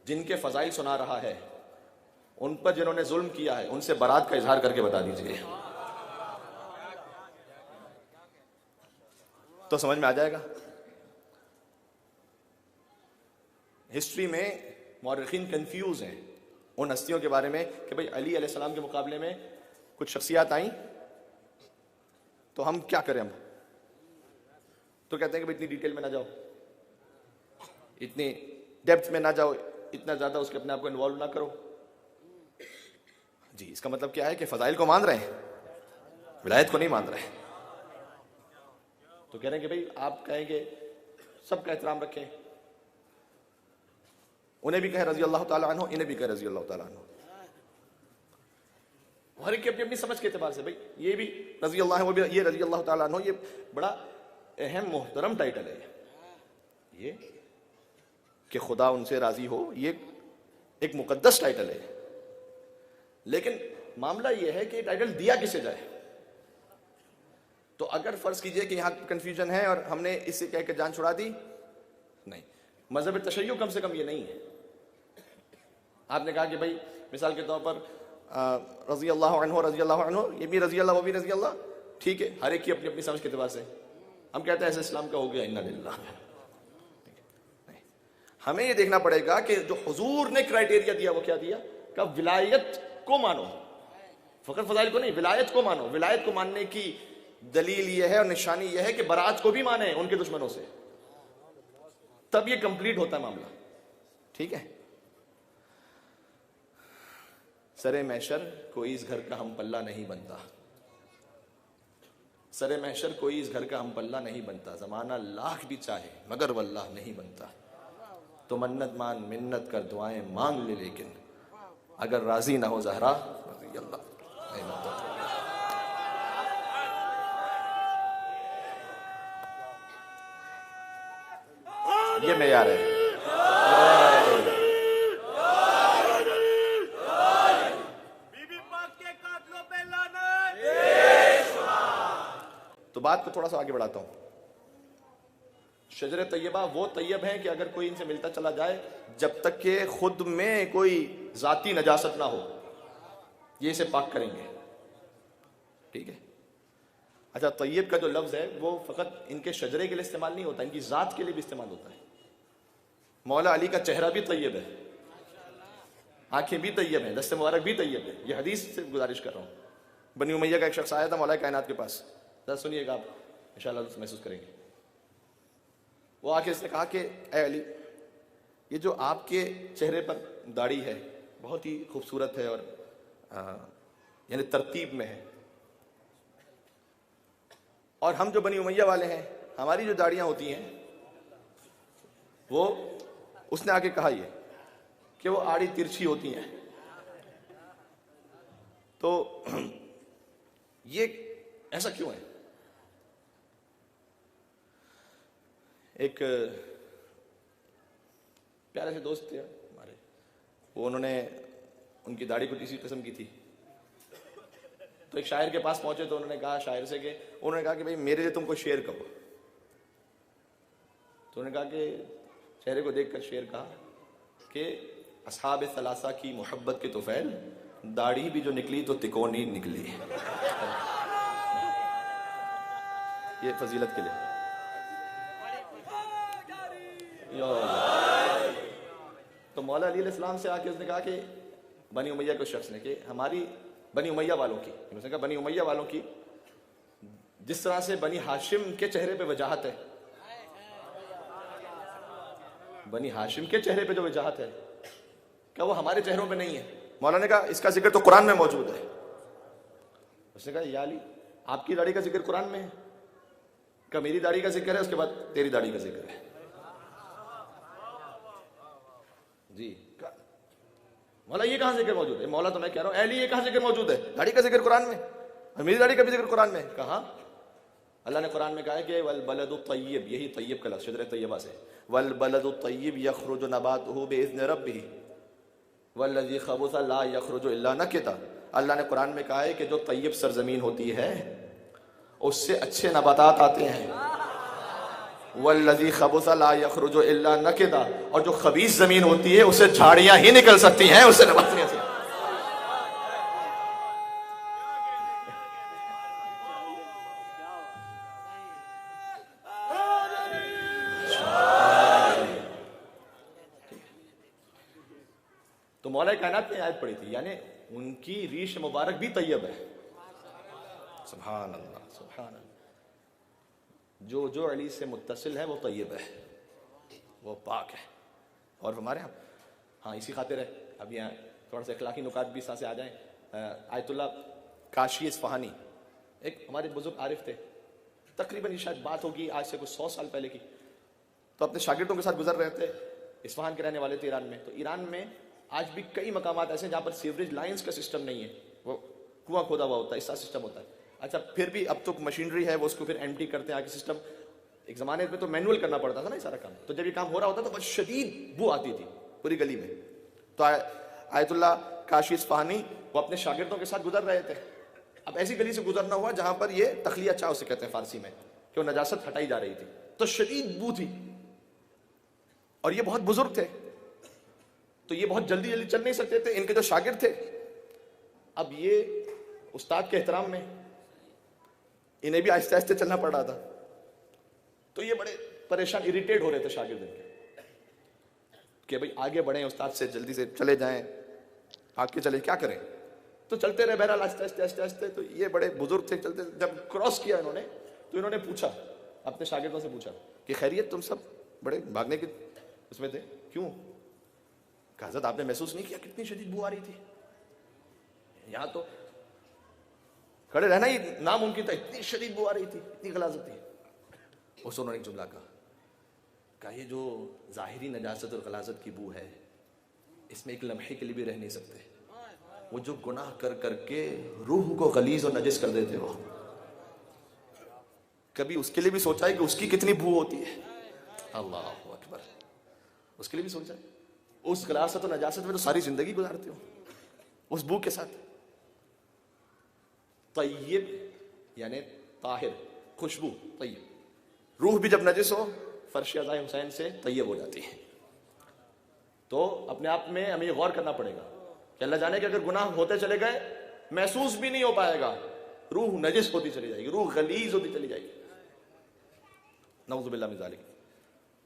जिनके फजाइल सुना रहा है, उन पर जिन्होंने जुल्म किया है, उनसे बरात का इजहार करके बता दीजिए, तो समझ में आ जाएगा। हिस्ट्री में मौरखीन कंफ्यूज हैं उन हस्तियों के बारे में कि भाई अली अलैहिस्सलाम के मुकाबले में कुछ शख्सियात आई, तो हम क्या करें? हम तो कहते हैं कि भाई इतनी डिटेल में ना जाओ, इतनी डेप्थ में ना जाओ, इतना ज्यादा उसके अपने आप को इन्वॉल्व ना करो जी। इसका मतलब क्या है कि फजाइल को मान रहे हैं, विलायत को नहीं मान रहे हैं। तो कह रहे हैं कि भाई आप कहेंगे सबका एहतराम रखें, उन्हें भी कहे रजी अल्लाह ताला अन्हु, इन्हें भी कहे रजी अल्लाह ताला अन्हु, हर एक की अपनी अपनी समझ के एतबार से। भाई ये भी रजी अल्लाह है, वो भी ये रजी अल्लाह ताला अन्हु, ये बड़ा अहम मोहतरम टाइटल है ये कि खुदा उनसे राजी हो, ये एक मुकद्दस टाइटल है। लेकिन मामला ये है कि टाइटल दिया किसे जाए। तो अगर फर्ज कीजिए कि यहां कंफ्यूजन है और हमने इससे कह के जान छुड़ा दी, नहीं, मजहब तशय्युअ कम से कम ये नहीं है। आपने कहा कि भाई मिसाल के तौर पर रजी अल्लाह अन्हु, रजी अल्लाह अन्हु, ये भी रजी अल्लाह, वो भी रजी अल्लाह, ठीक है, हर एक की अपनी अपनी समझ के एतबार से हम कहते हैं ऐसे इस्लाम का हो गया, इन्ना लिल्लाह। हमें ये देखना पड़ेगा कि जो हुजूर ने क्राइटेरिया दिया वो क्या दिया, कि विलायत को मानो, फकत फजाइल को नहीं, विलायत को मानो। विलायत को मानने की दलील यह है और निशानी यह है कि बरात को भी माने उनके दुश्मनों से, तब ये कंप्लीट होता है मामला। ठीक है, सरे महशर कोई इस घर का हम पल्ला नहीं बनता, सरे महशर कोई इस घर का हम पल्ला नहीं बनता, जमाना लाख भी चाहे मगर वल्लाह नहीं बनता। तो मन्नत मान, मिन्नत कर, दुआएं मांग ले, लेकिन अगर राजी ना हो ज़हरा रज़ी अल्लाह। ये मेयार है। तो बात को थोड़ा सा आगे बढ़ाता हूं। शजर तैयबा वो तैयब है कि अगर कोई इनसे मिलता चला जाए, जब तक कि खुद में कोई जाती नजासत ना हो, ये इसे पाक करेंगे। ठीक है, अच्छा, तय्यब का जो लफ्ज़ है वो फ़कत इनके शजरे के लिए इस्तेमाल नहीं होता, इनकी ज़ात के लिए भी इस्तेमाल होता है। मौला अली का चेहरा भी तय्यब है, आंखें भी तय्यब हैं, दस्ते मुबारक भी तय्यब है। ये हदीस से गुजारिश कर रहा हूँ। बनी उमैया का एक शख्स आया था मौला कायनात के पास, जरा सुनिएगा, आप इंशाअल्लाह महसूस करेंगे। वो आके इसने कहा कि ए अली, ये जो आपके चेहरे पर दाढ़ी है बहुत ही खूबसूरत है और यानी तरतीब में है, और हम जो बनी उमैया वाले हैं हमारी जो दाढ़ियां होती हैं वो, उसने आके कहा ये कि वो आड़ी तिरछी होती हैं, तो ये ऐसा क्यों है? एक प्यारे से दोस्त थे हमारे, वो उन्होंने उनकी दाढ़ी कुछ इसी किस्म की थी, तो एक शायर के पास पहुंचे तो उन्होंने कहा शायर से कि उन्होंने कहा कि भाई मेरे लिए तुम कोई शेर कहो। तो उन्होंने कहा कि चेहरे को देखकर शेर कहा कि असहाब सलासा की मोहब्बत के तुफैल, दाढ़ी भी जो निकली तो तिकोनी निकली। ये फजीलत के लिए। तो मौला अली अलैहिस्सलाम से आके उसने कहा कि बनी उमैया के शख्स ने, कि हमारी बनी उमैया वालों की, उसने कहा बनी उमैया वालों की जिस तरह से बनी हाशिम के चेहरे पे वजाहत है, बनी हाशिम के चेहरे पे जो वजाहत है, क्या वो हमारे चेहरों पे नहीं है? मौला ने कहा इसका जिक्र तो कुरान में मौजूद है। उसने कहा या अली, आपकी दाढ़ी का जिक्र कुरान में है? क्या मेरी दाढ़ी का जिक्र है, उसके बाद तेरी दाढ़ी का जिक्र है? जी, मौला ये कहां जिक्र मौजूद है? मौला तो मैं कह रहा हूं अली, ये कहां जिक्र मौजूद है? दाढ़ी का जिक्र कुरान में, और मेरी दाढ़ी का भी जिक्र कुरान में। कहा अल्लाह ने कुरान में कहा है कि वल बलदु तय्यब, यही तय्यब का लफ्ज़ शजर तय्यबा से, वल बलदु तय्यब यखरुजु नबातुहु बिइज़्नि रब्बिही वल्लज़ी खबुसा ला यखरुजु इल्ला नकिता। अल्लाह ने कुरान में कहा है कि जो तय्यब सरजमीन होती है उससे अच्छे नबातात आते हैं, वल्लज़ी खबुसा ला यखरुजु इल्ला नकिदा, और जो खबीस जमीन होती है उससे झाड़ियां ही निकल सकती हैं, उससे नबात नहीं आ सकती। तो मौला कायनात ने आयत पढ़ी थी, यानी उनकी रीश मुबारक भी तैयब है। सुभान अल्लाह, सुभान अल्लाह। जो जो अली से मुत्तसिल है वो तैयब है, वो पाक है। और हमारे यहाँ हाँ इसी खातिर है, अब यहाँ थोड़ा सा अखलाकी नुकात भी साथ से आ जाएं। आयतुल्लाह काशी इस्फहानी एक हमारे बुजुर्ग आरिफ थे, तकरीबन ये शायद बात होगी आज से कुछ 100 साल पहले की। तो अपने शागिर्दों के साथ गुजर रहे थे, इस्फहान के रहने वाले थे ईरान में। तो ईरान में आज भी कई मकामात ऐसे हैं जहाँ पर सीवरेज लाइंस का सिस्टम नहीं है, वो कुआं खोदा हुआ होता है, ऐसा सिस्टम होता है। अच्छा, फिर भी अब तो मशीनरी है, वो उसको फिर एम्प्टी करते हैं आगे सिस्टम। एक ज़माने में तो मैनुअल करना पड़ता था ना ये सारा काम, तो जब ये काम हो रहा होता तो बहुत शदीद बू आती थी पूरी गली में। तो आयतुल्लाह काशी इस्फहानी वो अपने शागिर्दों के साथ गुजर रहे थे। अब ऐसी गली से गुजरना हुआ जहाँ पर ये तखलिया चाव से कहते हैं फारसी में, कि वो नजासत हटाई जा रही थी, तो शदीद बू थी, और ये बहुत बुजुर्ग थे, तो ये बहुत जल्दी जल्दी चल नहीं सकते थे। इनके जो शागिर्द थे, अब ये उस्ताद के एहतराम में इन्हें भी आहिस्ते आहिस्ते चलना पड़ रहा था, तो ये बड़े परेशान इरिटेट हो रहे थे शागिर्द इनके कि भाई आगे बढ़े, उस्ताद से जल्दी से चले जाएं, आगे चले, क्या करें। तो चलते रहे बहरहाल आहिस्ते आहिस्ते आहिस्ते आहिस्ते। तो ये बड़े बुजुर्ग थे, चलते जब क्रॉस किया इन्होंने, तो इन्होंने पूछा, अपने शागिर्दों से पूछा कि खैरियत, तुम सब बड़े भागने के उसमें थे, क्यों? हज़रत आपने महसूस नहीं किया कितनी शदीद बू आ रही थी? यहां तो खड़े रहना ही नामुमकिन था, इतनी शदीद बू आ रही थी, इतनी गलाजत थी। उस उन्होंने एक जुमला कहा, ये जो जाहिरी नजासत और गलाजत की बू है, इसमें एक लम्हे के लिए भी रह नहीं सकते। वो जो गुनाह कर करके रूह को गलीज और नजिस कर देते हो, कभी उसके लिए भी सोचा है कि उसकी कितनी बू होती है? अल्लाह अकबर, उसके लिए भी सोचा है? उस गलासत और नजासत में तो सारी जिंदगी गुजारते हो, उस बू के साथ। तय्यब यानी ताहिर, खुशबू तय्यब। रूह भी जब नजिस हो, फर्श अज़ाए हुसैन से तय्यब हो जाती है। तो अपने आप में हमें ये गौर करना पड़ेगा कि अल्लाह जाने कि अगर गुनाह होते चले गए, महसूस भी नहीं हो पाएगा, रूह नजिस होती चली जाएगी, रूह गलीज होती चली जाएगी। नऊज़ुबिल्लाह मिन ज़ालिक।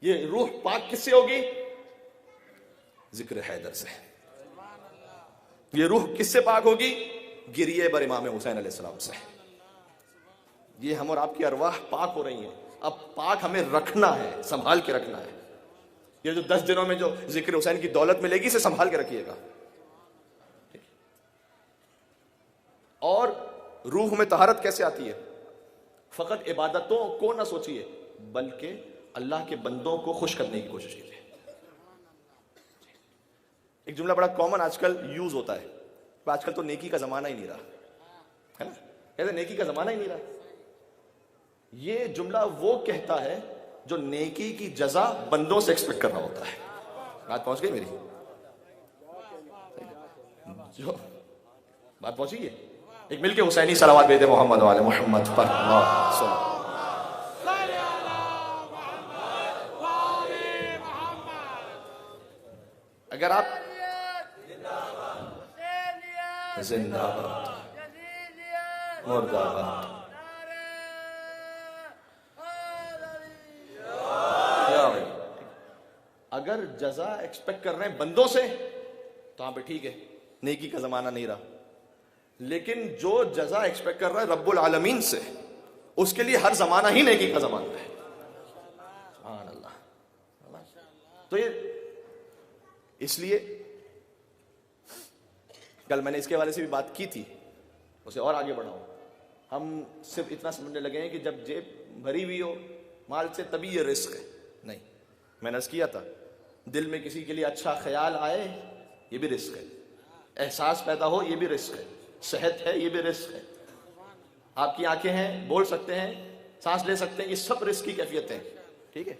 ये रूह पाक किससे होगी? जिक्र हैदर से। ये रूह किससे पाक होगी? गिरिए बर इमाम हुसैन अलैहिस्सलाम से। ये हम और आपकी अरवाह पाक हो रही हैं। अब पाक हमें रखना है, संभाल के रखना है। ये जो 10 दिनों में जो जिक्र हुसैन की दौलत मिलेगी, इसे संभाल के रखिएगा। और रूह में तहारत कैसे आती है? फकत इबादतों को ना सोचिए, बल्कि अल्लाह के बंदों को खुश करने की कोशिश कीजिए। एक जुमला बड़ा कॉमन आजकल यूज होता है, आजकल तो नेकी का जमाना ही नहीं रहा है ना, कहते नेकी का जमाना ही नहीं रहा। ये जुमला वो कहता है जो नेकी की जजा बंदों से एक्सपेक्ट कर रहा होता है। बात पहुंच गई मेरी? जो बात पहुंची है, एक मिलके हुसैनी सलावत भेजे मोहम्मद वाले मोहम्मद पर। अगर आप जिंदाबाद मुर्दाबाद, अगर जजा एक्सपेक्ट कर रहे हैं बंदों से तो वहां पे ठीक है, नेकी का जमाना नहीं रहा। लेकिन जो जजा एक्सपेक्ट कर रहा है रब्बुल आलमीन से, उसके लिए हर जमाना ही नेकी का जमाना है। सुभान अल्लाह। तो ये इसलिए कल मैंने इसके वाले से भी बात की थी, उसे और आगे बढ़ाऊं। हम सिर्फ इतना समझने लगे हैं कि जब जेब भरी हुई हो माल से तभी ये रिस्क है। नहीं, मैंने अर्ज किया था, दिल में किसी के लिए अच्छा ख्याल आए ये भी रिस्क है, एहसास पैदा हो ये भी रिस्क है, सेहत है ये भी रिस्क है, आपकी आंखें हैं, बोल सकते हैं, सांस ले सकते हैं, ये सब रिस्क की कैफियतें हैं। ठीक है,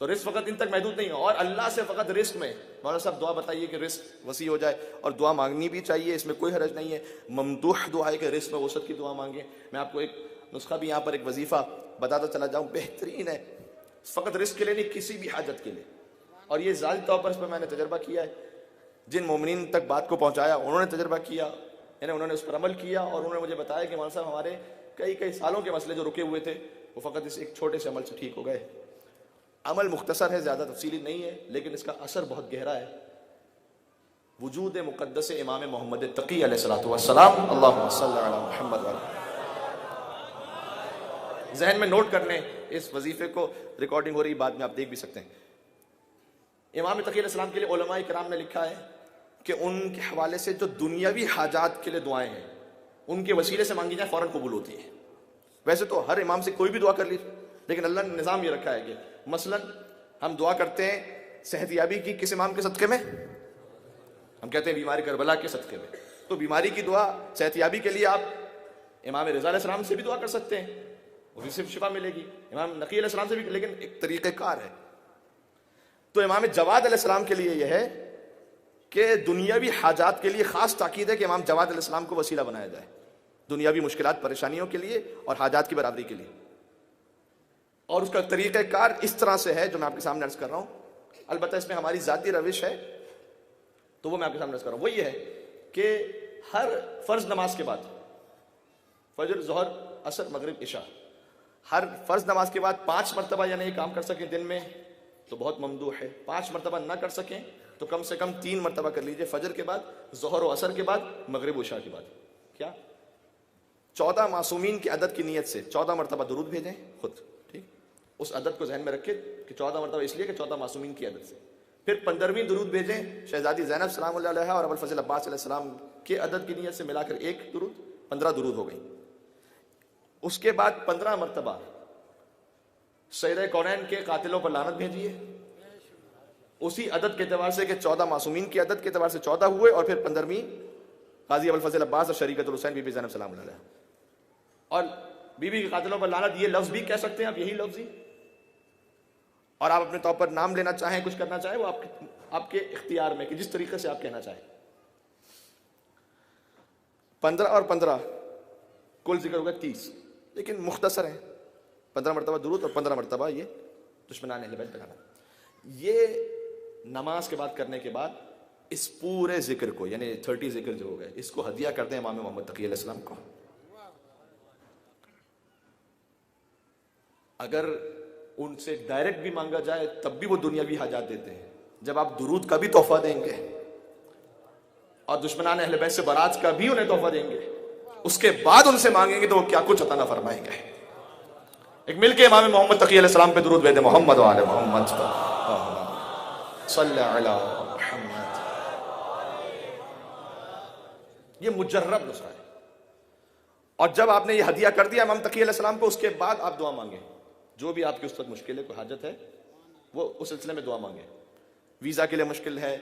तो रिस्क फकत इन तक महदूद नहीं है। और अल्लाह से फकत रिस्क में मौलाना साहब दुआ बताइए कि रिस्क वसी हो जाए, और दुआ मांगनी भी चाहिए, इसमें कोई हरज नहीं है। ममदूह दुआ है कि रिस्क में वसत की दुआ मांगे। मैं आपको एक नुस्खा भी यहाँ पर एक वजीफा बताता चला जाऊँ, बेहतरीन है, फकत रिस्क के लिए नहीं, किसी भी हाजत के लिए। और ये ज़ाली तौर पर इस पर मैंने तजर्बा किया है, जिन मोमिनीन तक बात को पहुँचाया उन्होंने तजर्बा किया, यानी उन्होंने उस पर अमल किया, और उन्होंने मुझे बताया कि मौलाना साहब हमारे कई कई सालों के मसले जो रुके हुए थे वो फ़कत इस एक छोटे से अमल से ठीक हो गए। अमल मुख्तसर है, ज़्यादा तफसीली नहीं है, लेकिन इसका असर बहुत गहरा है। वजूद मुक़द्दस इमाम मोहम्मद तकी अलैहिस्सलातु वस्सलाम, अल्लाहुम्मा सल्लि अला मुहम्मद। जहन में नोट करने, इस वजीफे को रिकॉर्डिंग हो रही, बाद में आप देख भी सकते हैं। इमाम तकी अलैहिस्सलाम के लिए उलमा इकराम ने लिखा है कि उनके हवाले से जो दुनियावी हाजात के लिए दुआएं हैं, उनके वसीले से मांगी जाए फ़ौरन कबूल होती है। वैसे तो हर इमाम से कोई भी दुआ कर ली, लेकिन अल्लाह ने निज़ाम ये रखा है कि मसलन हम दुआ करते हैं सेहतयाबी की किस इमाम के सदक़े में? हम कहते हैं बीमारी करबला के सदक़े में। तो बीमारी की दुआ सेहतयाबी के लिए आप इमाम रज़ा अलैहिस्सलाम से भी दुआ कर सकते हैं, उसी से शिफा मिलेगी। इमाम नकी अलैहिस्सलाम से भी, लेकिन एक तरीक़ेकार है। तो इमाम जवाद अलैहिस्सलाम के लिए यह है कि दुनियावी हाजात के लिए ख़ास ताकीद है कि इमाम जवाद अलैहिस्सलाम को वसीला बनाया जाए, दुनियावी मुश्किलात परेशानियों के लिए और हाजात की बराबरी के लिए। और उसका तरीक़ाकार इस तरह से है जो मैं आपके सामने अर्ज कर रहा हूँ। अलबत्ता इसमें हमारी ज़ाती रविश है, तो वो मैं आपके सामने अर्ज कर रहा हूँ। वो ये है कि हर फ़र्ज़ नमाज के बाद, फजर, ज़ोहर, असर, मगरिब, इशा, हर फ़र्ज़ नमाज के बाद 5 मरतबा यानी ये काम कर सकें दिन में तो बहुत ममदूह है। 5 मरतबा ना कर सकें तो कम से कम 3 मरतबा कर लीजिए, फजर के बाद, ज़ोहर और असर के बाद, मगरिब इशा के बाद। क्या 14 मासूमीन की अदद की नीयत से 14 मरतबा दुरूद भेजें खुद, ठीक, उस अदद को जहन में रखें कि 14 मरतबा इसलिए कि 14 मासूमीन की अदद से। फिर 15वीं दुरूद भेजें शहजादी ज़ैनब सलामुल्लाह अलैहा और अबुल फज़ल अब्बास अलैहिस्सलाम के अदद की नीयत से मिलाकर एक दुरूद, 15 दुरूद हो गई। उसके बाद 15 मरतबा सैयद कौनैन के कातिलों पर लानत भेजिए, उसी अदद के एतबार से कि 14 मासूमीन की अदद के एतबार से 14 हुए, और फिर 15वीं काजी अबुल फज़ल अब्बास और शरीकतुल हुसैन बीबी ज़ैनब सलामुल्लाह अलैहा। और बीबी के कातिलों पर लानत, ये लफ्ज़ भी कह सकते हैं आप, यही लफ्ज़ ही, और आप अपने तौर पर नाम लेना चाहें, कुछ करना चाहें, वो आपके इख्तियार में कि जिस तरीके से आप कहना चाहें। 15 और 15 कुल जिक्र होगा 30, लेकिन मुख्तसर है। 15 मरतबा दुरूद और 15 मरतबा ये दुश्मनान अहले बैत लगाना। ये नमाज के बाद करने के बाद इस पूरे जिक्र को, यानी 30 जिक्र जो हो गए, इसको हदिया करते हैं इमाम मोहम्मद तकी अलैहिस्सलाम को। अगर उनसे डायरेक्ट भी मांगा जाए तब भी वो दुनियावी हाजात देते हैं। जब आप दुरूद का भी तोहफा देंगे और दुश्मनान अहले बैत से बारात का भी उन्हें तोहफा देंगे, उसके बाद उनसे मांगेंगे तो वो क्या कुछ अता ना फरमाएंगे। एक मिलके इमाम मोहम्मद तकी अलैहिस्सलाम पे दुरूद भेदे, मोहम्मद व आले मोहम्मद सल्लल्लाहु अलैहि मुहम्मद। ये मुजर्रब नुस्खा है। और जब आपने ये हदिया कर दिया इमाम तकी अलैहिस्सलाम को, उसके बाद आप दुआ मांगे। जो भी आपकी उस वक्त मुश्किल है, कोई हाजत है, वो उस सिलसिले में दुआ मांगे। वीजा के लिए मुश्किल है,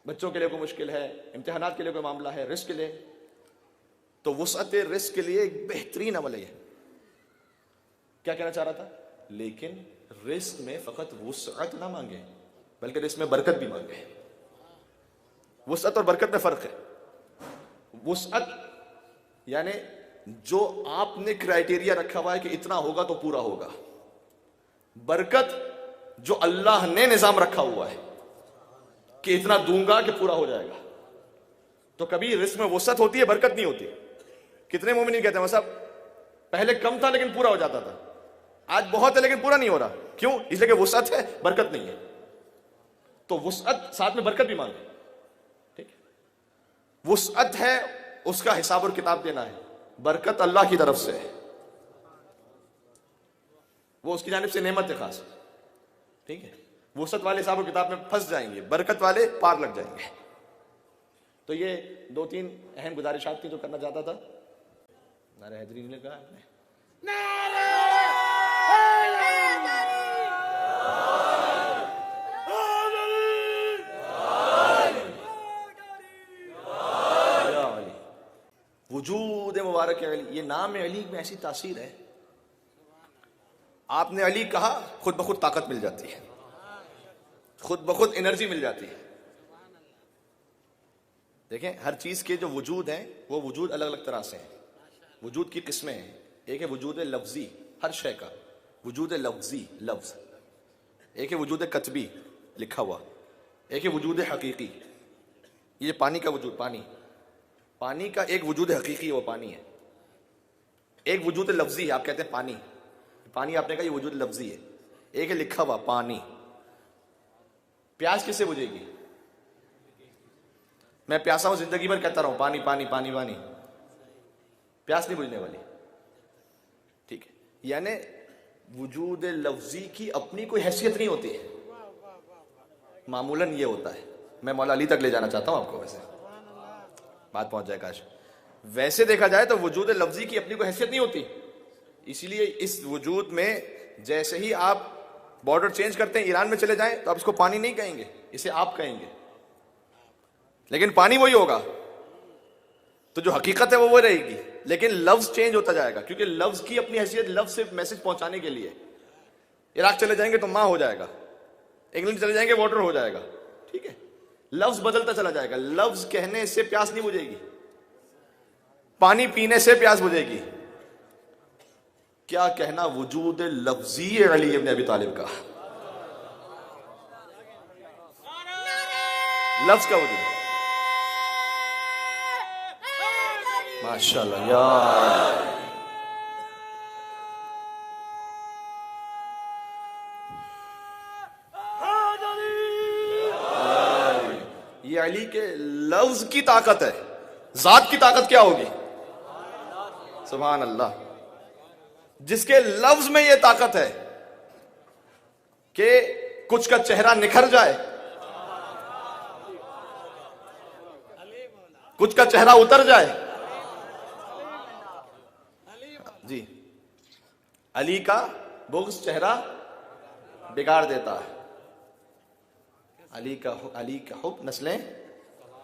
बच्चों के लिए कोई मुश्किल है, इम्तिहानात के लिए कोई मामला है, रिस्क के लिए, तो वुसअत रिस्क के लिए एक बेहतरीन अमल है। क्या कहना चाह रहा था? लेकिन रिस्क में फकत वुसअत ना मांगे, बल्कि रिस्क में बरकत भी मांगे। वुसअत और बरकत में फर्क है। वुसअत यानी जो आपने क्राइटेरिया रखा हुआ है कि इतना होगा तो पूरा होगा। बरकत जो अल्लाह ने निजाम रखा हुआ है कि इतना दूंगा कि पूरा हो जाएगा। तो कभी रिस्क में वुसअत होती है, बरकत नहीं होती। कितने मोमिन कहते हैं साहब पहले कम था लेकिन पूरा हो जाता था, आज बहुत है लेकिन पूरा नहीं हो रहा। क्यों? इसलिए कि वुसअत है, बरकत नहीं है। तो वुसअत साथ में बरकत भी मांगे। ठीक है, वुसअत है, उसका हिसाब और किताब देना है। बरकत अल्लाह की तरफ से है, वो उसकी जानिब से नेमत है खास। ठीक है, वुसअत वाले हिसाब और किताब में फंस जाएंगे, बरकत वाले पार लग जाएंगे। तो ये 2-3 अहम गुजारिशात थी जो करना चाहता था। नारे हैदरी ने कहा आपने वजूद मुबारक अली, ये नाम अली में ऐसी तासीर है। आपने अली कहा, खुद ब खुद ताकत मिल जाती है, खुद ब खुद एनर्जी मिल जाती है। देखें, हर चीज के जो वजूद हैं वो वजूद अलग अलग तरह से हैं। वजूद की किस्में हैं। एक है वजूद लफ्जी, हर शय का वजूद लफ्जी, लफ्ज। एक है वजूद कतबी, लिखा हुआ। एक है वजूद हकीकी, ये पानी का वजूद, पानी का एक वजूद हकीकी है, वो पानी है। एक वजूद लफ्जी है, आप कहते हैं पानी आपने कहा ये वजूद लफ्जी है। एक है लिखा हुआ पानी। प्यास किससे बुझेगी? मैं प्यासा हूं, जिंदगी भर कहता रहूं पानी पानी पानी पानी, प्यास नहीं बुझने वाली। ठीक है, यानी वजूद लफ्जी की अपनी कोई हैसियत नहीं होती है। मामूलन ये होता है। मैं मौला अली तक ले जाना चाहता हूं आपको, वैसे बात पहुंच जाए काश। वैसे देखा जाए तो वजूद लफ्जी की अपनी कोई हैसियत नहीं होती। इसलिए इस वजूद में जैसे ही आप बॉर्डर चेंज करते हैं, ईरान में चले जाएं, तो आप इसको पानी नहीं कहेंगे, इसे आप कहेंगे, लेकिन पानी वही होगा। तो जो हकीकत है वो रहेगी, लेकिन लफ्ज चेंज होता जाएगा, क्योंकि लफ्ज की अपनी हैसियत लफ्ज से मैसेज पहुंचाने के लिए। इराक चले जाएंगे तो मां हो जाएगा, इंग्लैंड चले जाएंगे वाटर हो जाएगा। ठीक है, लफ्ज बदलता चला जाएगा। लफ्ज कहने से प्यास नहीं बुझेगी, पानी पीने से प्यास बुझेगी। क्या कहना वजूद लफ्जी अली इब्न अबी तालिब का, लफ्ज का वजूद। माशाल्लाह यार, ये अली के लफ्ज की ताकत है। जात की ताकत क्या होगी? सुभान अल्लाह। जिसके लफ्ज में यह ताकत है कि कुछ का चेहरा निखर जाए, कुछ का चेहरा उतर जाए। जी, अली का बुग़्ज़ चेहरा बिगाड़ देता है, अली का हुब नस्लें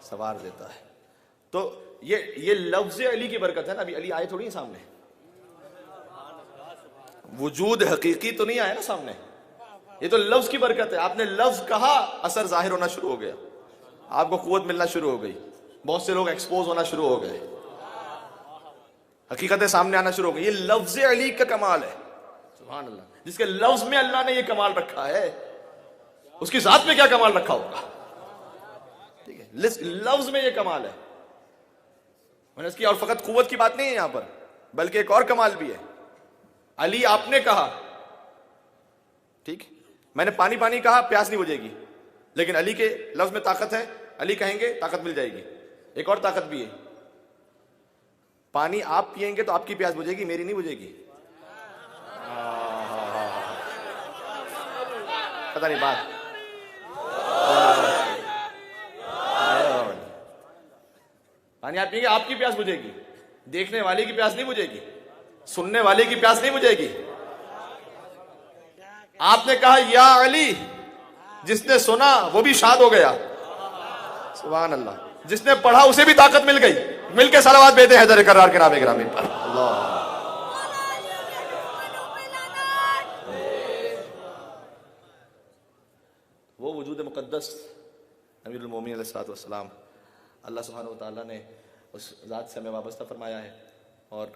सवार देता है। तो ये लफ्ज़ अली की बरकत है ना। अभी अली आए थोड़ी सामने, वजूद हकीकी तो नहीं आया ना सामने, ये तो लफ्ज की बरकत है। आपने लफ्ज कहा, असर जाहिर होना शुरू हो गया, आपको कुव्वत मिलना शुरू हो गई, बहुत से लोग एक्सपोज होना शुरू हो गए, हकीकतें सामने आना शुरू हो गई। ये लफ्ज अली का कमाल है। सुभान अल्लाह। जिसके लफ्ज में अल्लाह ने ये कमाल रखा है, उसकी जात में क्या कमाल रखा होगा? ठीक है, लफ्ज में ये कमाल है। मैंने इसकी और फकत कुव्वत की बात नहीं है यहां पर, बल्कि एक और कमाल भी है। अली आपने कहा, ठीक, मैंने पानी पानी कहा, प्यास नहीं बुझेगी, लेकिन अली के लफ्ज में ताकत है, अली कहेंगे ताकत मिल जाएगी। एक और ताकत भी है, पानी आप पिएंगे तो आपकी प्यास बुझेगी, मेरी नहीं बुझेगी। पता नहीं बात, पानी आप पिएंगे आपकी प्यास बुझेगी, देखने वाले की प्यास नहीं बुझेगी, सुनने वाले की प्यास नहीं बुझेगी। आपने कहा या अली, जिसने सुना वो भी शाद हो गया, सुभान अल्लाह। जिसने पढ़ा उसे भी ताकत मिल गई। मिलके सलावत भेजते हैं हैदर करार के नामे ग्रामीण पर। अल्लाह, वो वजूद मुक़द्दस अमीरुल मोमिनीन अलैहिस्सलातु वस्सलाम, अल्लाह सुब्हानहु व तआला ने उस ज़ात से हमें वाबस्ता फरमाया है। और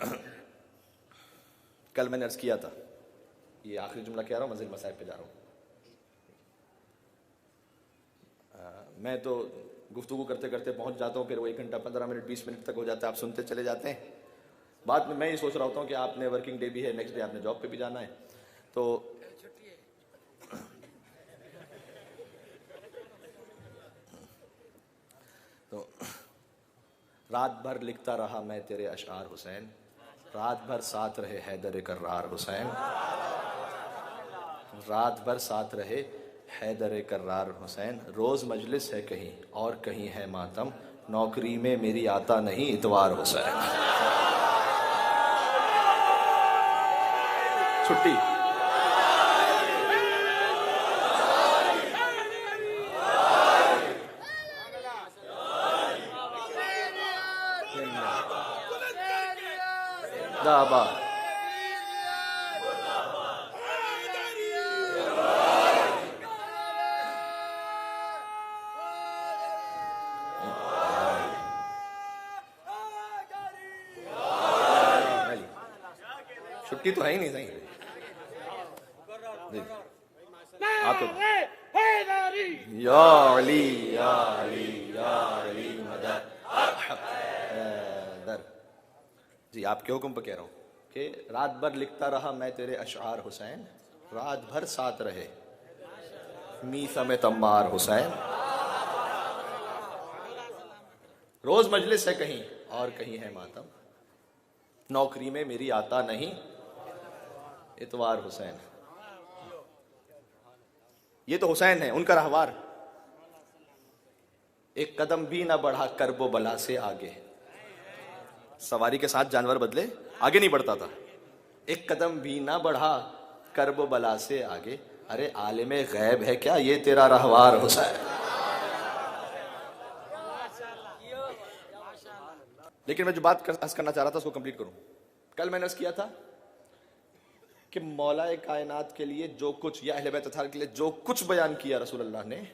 कल मैंने अर्ज़ किया था, ये आखिरी जुमला कह रहा हूँ, मज़ीद मसाइब पे जा रहा हूँ। मैं तो गुफ्तगू करते करते पहुँच जाता हूँ, फिर वो 1 घंटा 15 मिनट 20 मिनट तक हो जाता है, आप सुनते चले जाते हैं। बाद में मैं ये सोच रहा होता हूँ कि आपने वर्किंग डे भी है, नेक्स्ट डे आपने जॉब पे भी जाना है, तो रात भर लिखता रहा मैं तेरे अशआर हुसैन, रात भर साथ रहे हैदर कर्रार हुसैन, रात भर साथ रहे हैदर कर्रार हुसैन। रोज मजलिस है कहीं और कहीं है मातम, नौकरी में मेरी आता नहीं इतवार हुसैन। छुट्टी दाबा छुट्टी तो है ही नहीं, सही आप तो या अली या अली या अली मदद जी, आपके हुक्म पर कह रहा हूँ कि रात भर लिखता रहा मैं तेरे अशआर हुसैन, रात भर साथ रहे मीसा में तम्मार हुसैन। रोज मजलिस है कहीं और कहीं है मातम, नौकरी में मेरी आता नहीं इतवार हुसैन। ये तो हुसैन है, उनका रहवार। एक कदम भी ना बढ़ा करबो बला से आगे, सवारी के साथ जानवर बदले आगे नहीं बढ़ता था। एक कदम भी ना बढ़ा करबो बला से आगे, अरे आलिमे गैब है क्या ये तेरा रहवार हुसैन। लेकिन मैं जो बात करना चाह रहा था उसको कंप्लीट करूं। कल मैंने अर्ज़ किया था कि मौलाए कायनात के लिए जो कुछ, या अहले बैत अत्हार के लिए जो कुछ बयान किया रसूल अल्लाह ने,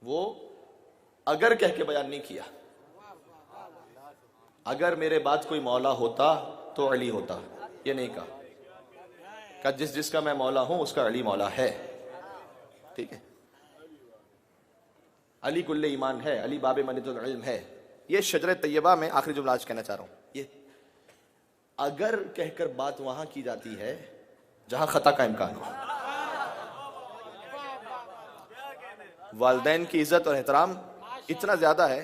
वो अगर कह के बयान नहीं किया। अगर मेरे बाद कोई मौला होता तो अली होता, ये नहीं कहा जिस जिसका मैं मौला हूं उसका अली मौला है। ठीक है, अली कुल्ले ईमान है, अली बाबे मनितुल इल्म है। ये शजर तैयबा में आखिरी जुमला आज कहना चाह रहा हूं, ये अगर कहकर बात वहां की जाती है जहां खता का इम्कान हो। वालिदैन की इज्जत और एहतराम इतना ज्यादा है,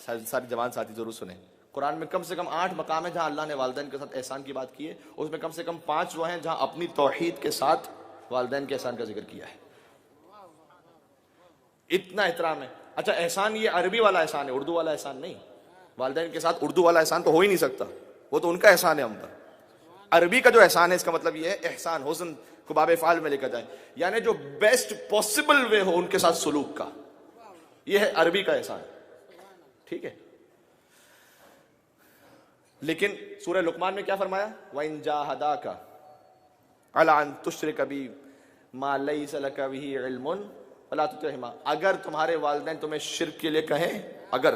सारी जवान साथी जरूर सुने। कुरान में कम से कम 8 मकाम है जहां अल्लाह ने वालिदैन के साथ एहसान की बात की है, उसमें कम से कम 5 वो हैं जहां अपनी तौहीद के साथ वालिदैन के एहसान का जिक्र किया है। इतना एहतराम है। अच्छा, एहसान ये अरबी वाला एहसान है, उर्दू वाला एहसान नहीं। वालिदैन के साथ उर्दू वाला एहसान तो हो ही नहीं सकता, वो तो उनका एहसान है हम पर। अरबी का जो एहसान है, इसका मतलब ये है एहसान हुस्न को बाब फ़ाल में लेकर जाए, यानी जो बेस्ट पॉसिबल वे हो उनके साथ सलूक का, ये है अरबी का एहसान। ठीक है, लेकिन सूरह लुकमान में क्या फरमाया? वइन जाहदाका अला अन तुश्रिक बी मा लैसा लका बिही इल्मुन फला तुतिअहुमा। अगर तुम्हारे वालिदैन तुम्हें शिर्क के लिए कहें, अगर,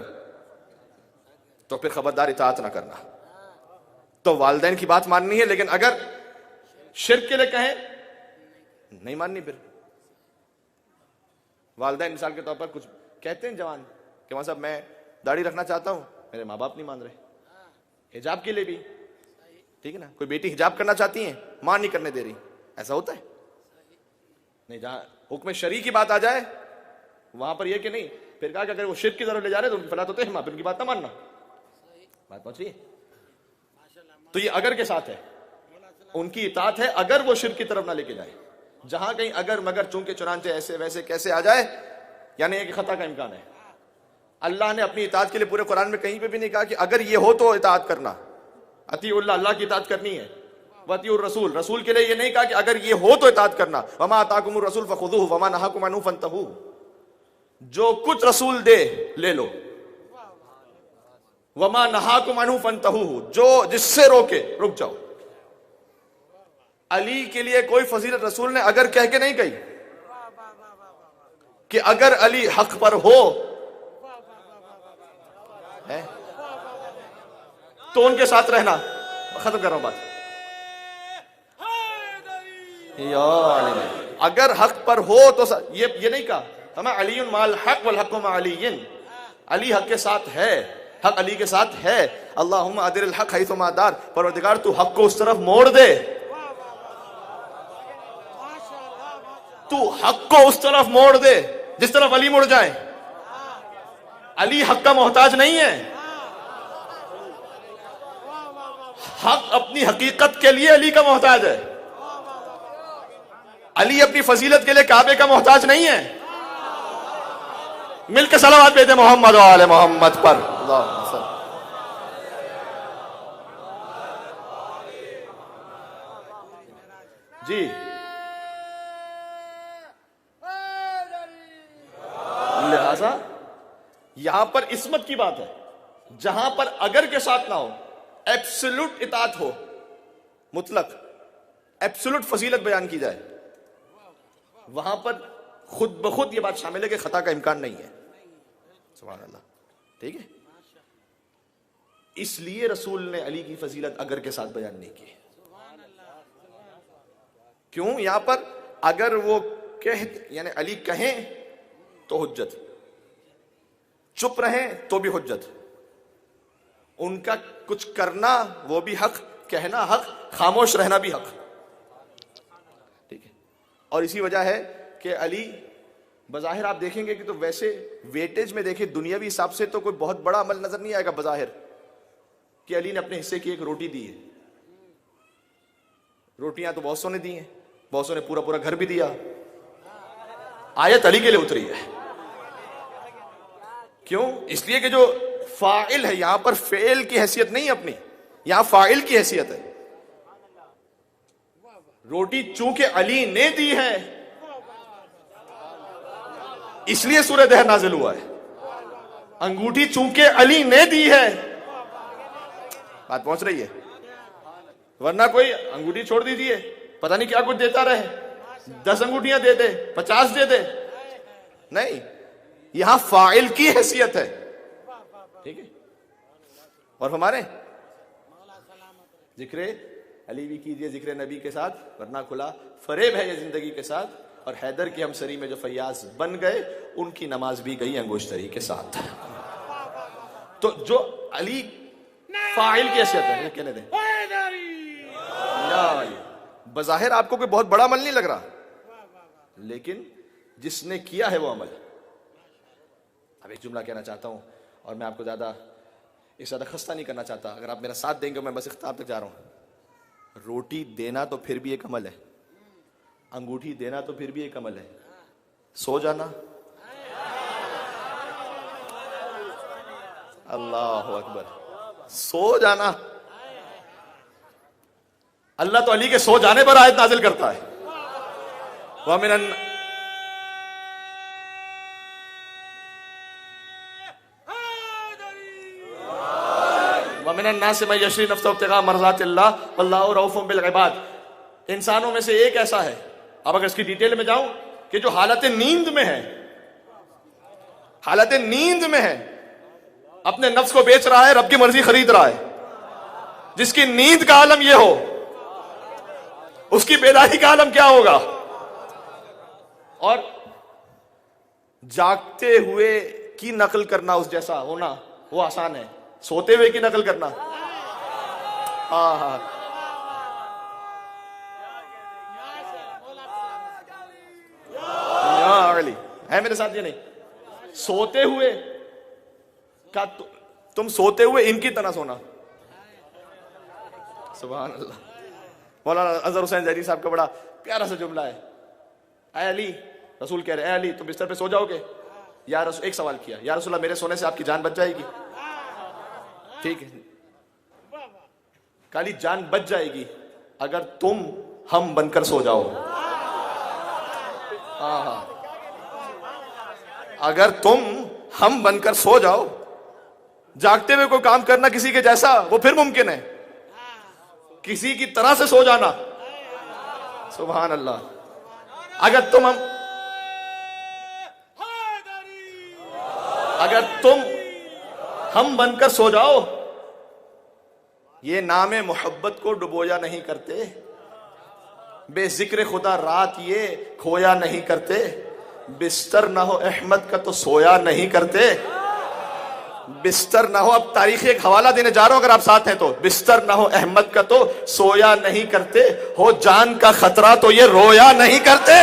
तो फिर खबरदार इताअत ना करना। तो वालिदैन की बात माननी है, लेकिन अगर शिर्क के लिए कहें नहीं माननी। फिर वालिदैन मिसाल के तौर पर कुछ कहते हैं जवान कि वहां साहब मैं दाढ़ी रखना चाहता हूं, मेरे माँ बाप नहीं मान रहे। हिजाब के लिए भी ठीक है ना। कोई बेटी हिजाब करना चाहती है, मां नहीं करने दे रही, ऐसा होता है नहीं। जहां हुक्म शरी की बात आ जाए वहां पर यह कि नहीं, फिर कहा कि अगर वो शिर्क की तरफ ले जा रहे तो उनकी फला तो तहमा, फिर उनकी बात ना मानना। बात पहुंच रही है? तो ये अगर के साथ है, उनकी इताअत है अगर वो शिर्क की तरफ ना लेके जाए। जहां कहीं अगर मगर चूंकि चुनांचे ऐसे वैसे कैसे आ जाए, यानी एक खता का इम्कान है। अल्लाह ने अपनी इताअत के लिए पूरे कुरान में कहीं पे भी नहीं कहा कि अगर ये हो तो इताअत करना, अतीउल्लाह, अल्लाह की इताअत करनी है, वतीउर रसूल, रसूल के लिए ये नहीं कहा कि अगर ये हो तो इताअत करना। वमा अताकुमुर रसूल फखुदूहु वमा नहाकुम अन्हु फंतहू, जो कुछ रसूल दे ले लो, वमा नहाकुम अन्हु फंतहू, जो जिससे रोके रुक जाओ। अली के लिए कोई फजीलत रसूल ने अगर कह के नहीं कही कि अगर अली हक पर हो है तो उनके साथ रहना। खत्म कर रहा हूं बात। अगर हक पर हो तो ये नहीं कहा हमें अलीयुन माल हक वल हक़्क़ु मा अलीयिन, अली हक के साथ है, हक अली के साथ है। अल्लाहुम्मा अदिल हक हैसुमा दार, परवरदिगार तू हक को उस तरफ मोड़ दे, तू हक को उस तरफ मोड़ दे जिस तरफ अली मुड़ जाए। अली हक का मोहताज नहीं है, हक अपनी हकीकत के लिए अली का मोहताज है। अली अपनी फजीलत के लिए काबे का मोहताज नहीं है। मिलकर सलावत भेजे मोहम्मद वाले मोहम्मद पर। जी लिहाजा यहां पर इस्मत की बात है। जहां पर अगर के साथ ना हो, एब्सोल्यूट इताअत हो, मुतलक एब्सोल्यूट फजीलत बयान की जाए, वहां पर खुद ब खुद ये बात शामिल है कि खता का इम्कान नहीं है। सुभान अल्लाह, ठीक है। इसलिए रसूल ने अली की फजीलत अगर के साथ बयान नहीं की। क्यों? यहां पर अगर वो कह यानी अली कहें तो हुज्जत, चुप रहें तो भी हुज्जत, उनका कुछ करना वो भी हक, कहना हक, खामोश रहना भी हक, ठीक है। और इसी वजह है कि अली बज़ाहिर आप देखेंगे कि तो वैसे वेटेज में देखें दुनियावी हिसाब से तो कोई बहुत बड़ा अमल नजर नहीं आएगा बज़ाहिर कि अली ने अपने हिस्से की एक रोटी दी है। रोटियां तो बहुत सौ ने दी हैं, बहुत सौ ने पूरा पूरा घर भी दिया। आयत अली के लिए उतरी है। क्यों? इसलिए कि जो फाइल है यहां पर फेल की हैसियत नहीं अपनी, यहां फाइल की हैसियत है। रोटी चूंकि अली ने दी है इसलिए सूरह दहर नाजिल हुआ है। अंगूठी चूंकि अली ने दी है, बात पहुंच रही है? वरना कोई अंगूठी छोड़ दीजिए, पता नहीं क्या कुछ देता रहे, 10 अंगूठियां दे दे, 50 दे दे, नहीं, यहां फाइल की हैसियत है, ठीक है। और हमारे जिक्र अली भी कीजिए जिक्र नबी के साथ, वरना खुला फरेब है ये जिंदगी के साथ। और हैदर की हमसरी में जो फैयाज बन गए उनकी नमाज भी गई अंगोश्तरी के साथ। तो जो अली फाइल की हैसियत है, कहने दें, बज़ाहिर आपको कोई बहुत बड़ा अमल नहीं लग रहा, लेकिन जिसने किया है वो अमल। अब एक जुमला कहना चाहता हूं और मैं आपको ज्यादा खस्ता नहीं करना चाहता। अगर आप मेरा साथ देंगे, मैं बस इख्तिताम तक जा रहा हूं। रोटी देना तो फिर भी एक अमल है, अंगूठी देना तो फिर भी एक अमल है, सो जाना, अल्लाह अकबर, सो जाना। अल्लाह तो अली के सो जाने पर आयत नाजिल करता है, इंसानों में से एक ऐसा है, अब अगर इसकी डिटेल में जाऊं, कि जो हालत नींद में है, हालत नींद में है, अपने नफ्स को बेच रहा है, रब की मर्जी खरीद रहा है। जिसकी नींद का आलम यह हो, उसकी बेदारी का आलम क्या होगा? और जागते हुए की नकल करना उस जैसा होना वो आसान है, सोते हुए की नकल करना है मेरे साथ ये नहीं? सोते हुए का तुम सोते हुए इनकी तरह सोना। सुभान अल्लाह। मौलाना अजहर हुसैन ज़हरी साहब का बड़ा प्यारा सा जुमला है। ऐ अली, रसूल कह रहे हैं, ऐ अली तुम बिस्तर पे सो जाओगे? या रसूल, एक सवाल किया, या रसूल मेरे सोने से आपकी जान बच जाएगी? ठीक है, काली जान बच जाएगी अगर तुम हम बनकर सो जाओ। हाँ, अगर तुम हम बनकर सो जाओ, जागते हुए कोई काम करना किसी के जैसा, वो फिर मुमकिन है। किसी की तरह से सो जाना, सुभान अल्लाह। अगर तुम हम बनकर सो जाओ, ये नामे मोहब्बत को डुबोया नहीं करते, बेजिक्र खुदा रात ये खोया नहीं करते, बिस्तर ना हो अहमद का तो सोया नहीं करते। बिस्तर ना हो, अब तारीख एक हवाला देने जा रहा हूं, अगर आप साथ हैं तो, बिस्तर ना हो अहमद का तो सोया नहीं करते, हो जान का खतरा तो ये रोया नहीं करते।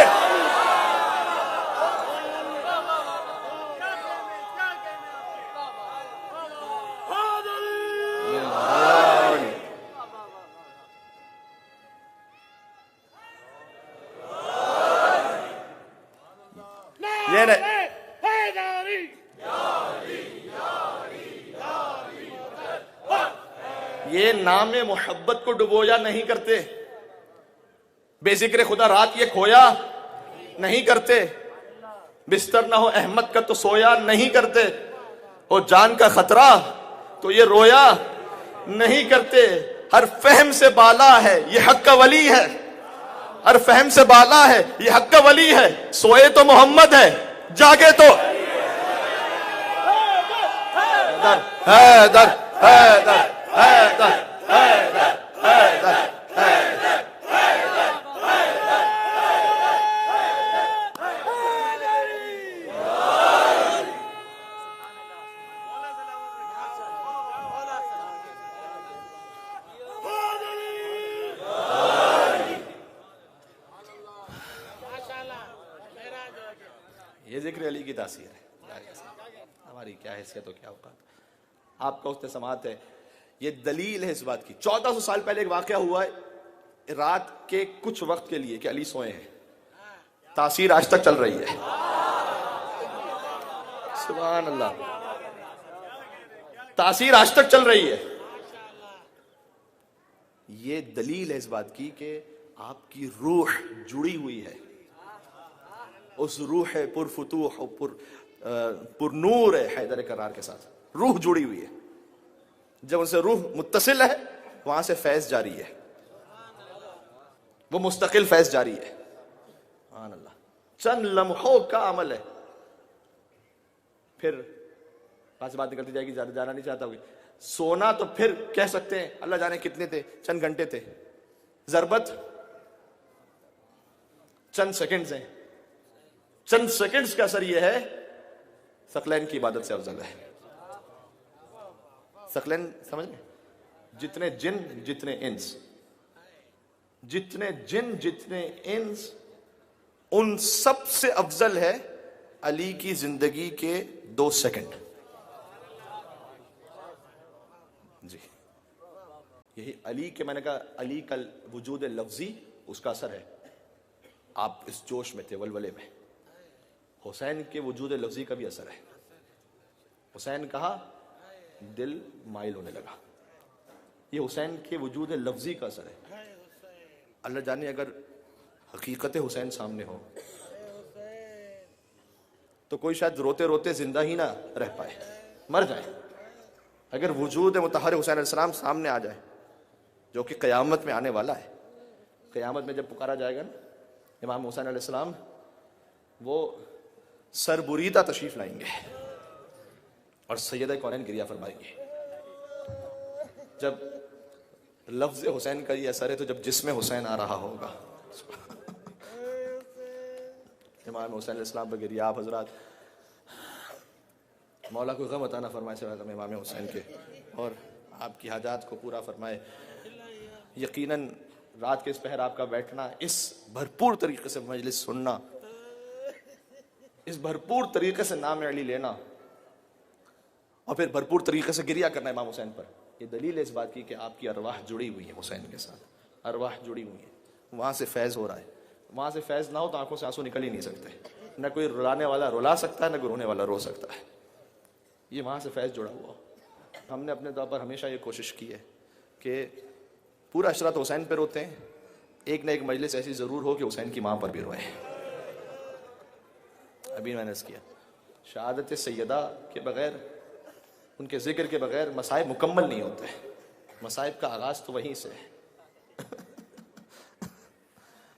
ये नहीं, ये नामे मोहब्बत को डुबोया नहीं करते, बेजिक्र खुदा रात ये खोया नहीं करते, बिस्तर ना हो अहमद का तो सोया नहीं करते, हो जान का खतरा तो ये रोया नहीं करते। हर फहम से बाला है ये हक का वली है, हर फहम से बाला है ये हक का वली है, सोए तो मोहम्मद है, जागे तो हैदर हैदर हैदर हैदर हैदर हैदर। ये जिक्र अली की तासीर है, हमारी क्या हैसियत हो, क्या औकात, आपका उसने समात है। ये दलील है इस बात की। 1400 साल पहले एक वाकया हुआ है, रात के कुछ वक्त के लिए कि अली सोए हैं, तासीर आज तक चल रही है। सुभान अल्लाह, तासीर आज तक चल रही है। ये दलील है इस बात की कि आपकी रूह जुड़ी हुई है, उस रूह पुरफुतूह पुरनूर है हैदर करार के साथ, रूह जुड़ी हुई है। जब उनसे रूह मुत्तसिल है, वहां से फैज जारी है, वो मुस्तकिल फैज जारी है। सुभान अल्लाह, चंद लम्हों का अमल है। फिर पास बात निकलती जाएगी, ज्यादा जाना नहीं चाहता होगी। सोना तो फिर कह सकते हैं अल्लाह जाने कितने थे, चंद घंटे थे। जरबत चंद सेकंड्स हैं, चंद सेकंड्स का असर यह है सकलैन की इबादत से अफजल है। सकलैन समझ में, जितने जिन जितने इंस, जितने जिन जितने इंस, उन सब से अफजल है अली की जिंदगी के 2 सेकंड। जी, यही अली के, मैंने कहा अली का वजूद लफ्जी उसका असर है। आप इस जोश में थे, वलवले में। हुसैन के वजूद लफ्जी का भी असर है। हुसैन कहा, दिल माइल होने लगा। ये हुसैन के वजूद लफ्जी का असर है। अल्लाह जाने अगर हकीकत हुसैन सामने हो तो कोई शायद रोते रोते जिंदा ही ना रह पाए, मर जाए। अगर वजूद मुतहर हुसैन अलैहिस्सलाम सामने आ जाए, जो कि क़यामत में आने वाला है। क़यामत में जब पुकारा जाएगा ना, इमाम हुसैन अलैहिस्सलाम वो सरबुरीदा तशरीफ लाएंगे और सैयद कौनैन गिरिया फरमाएंगे। जब लफ्ज़ हुसैन का ये असर है, तो जब जिस्म हुसैन आ रहा होगा, इमाम हुसैन अलैहिस्सलाम पर गिरिया। आप हजरात, मौला को गम अता ना फरमाए सिवाय गम इमाम हुसैन के, और आपकी हाजात को पूरा फरमाए। यकीनन रात के इस पहर आपका बैठना, इस भरपूर तरीके से मजलिस सुनना, इस भरपूर तरीके से नाम अली लेना और फिर भरपूर तरीके से गिरिया करना इमाम हुसैन पर, ये दलील है इस बात की कि आपकी अरवाह जुड़ी हुई है हुसैन के साथ, अरवाह जुड़ी हुई है, वहाँ से फैज़ हो रहा है। वहाँ से फैज़ ना हो तो आंखों से आंसू निकल ही नहीं सकते, न कोई रुलाने वाला रुला सकता है, न कोई रोने वाला रो सकता है, ये वहाँ से फैज़ जुड़ा हुआ। हमने अपने तौर पर हमेशा ये कोशिश की है कि पूरा अशरा तो हुसैन पर रोते हैं, एक न एक मजलिस ऐसी ज़रूर हो कि हुसैन की माँ पर भी रोए। अभी मैंने किया शहादत सैयदा के बग़ैर, उनके ज़िक्र के बग़ैर मसाइब मुकम्मल नहीं होते, मसाइब का आगाज़ तो वहीं से है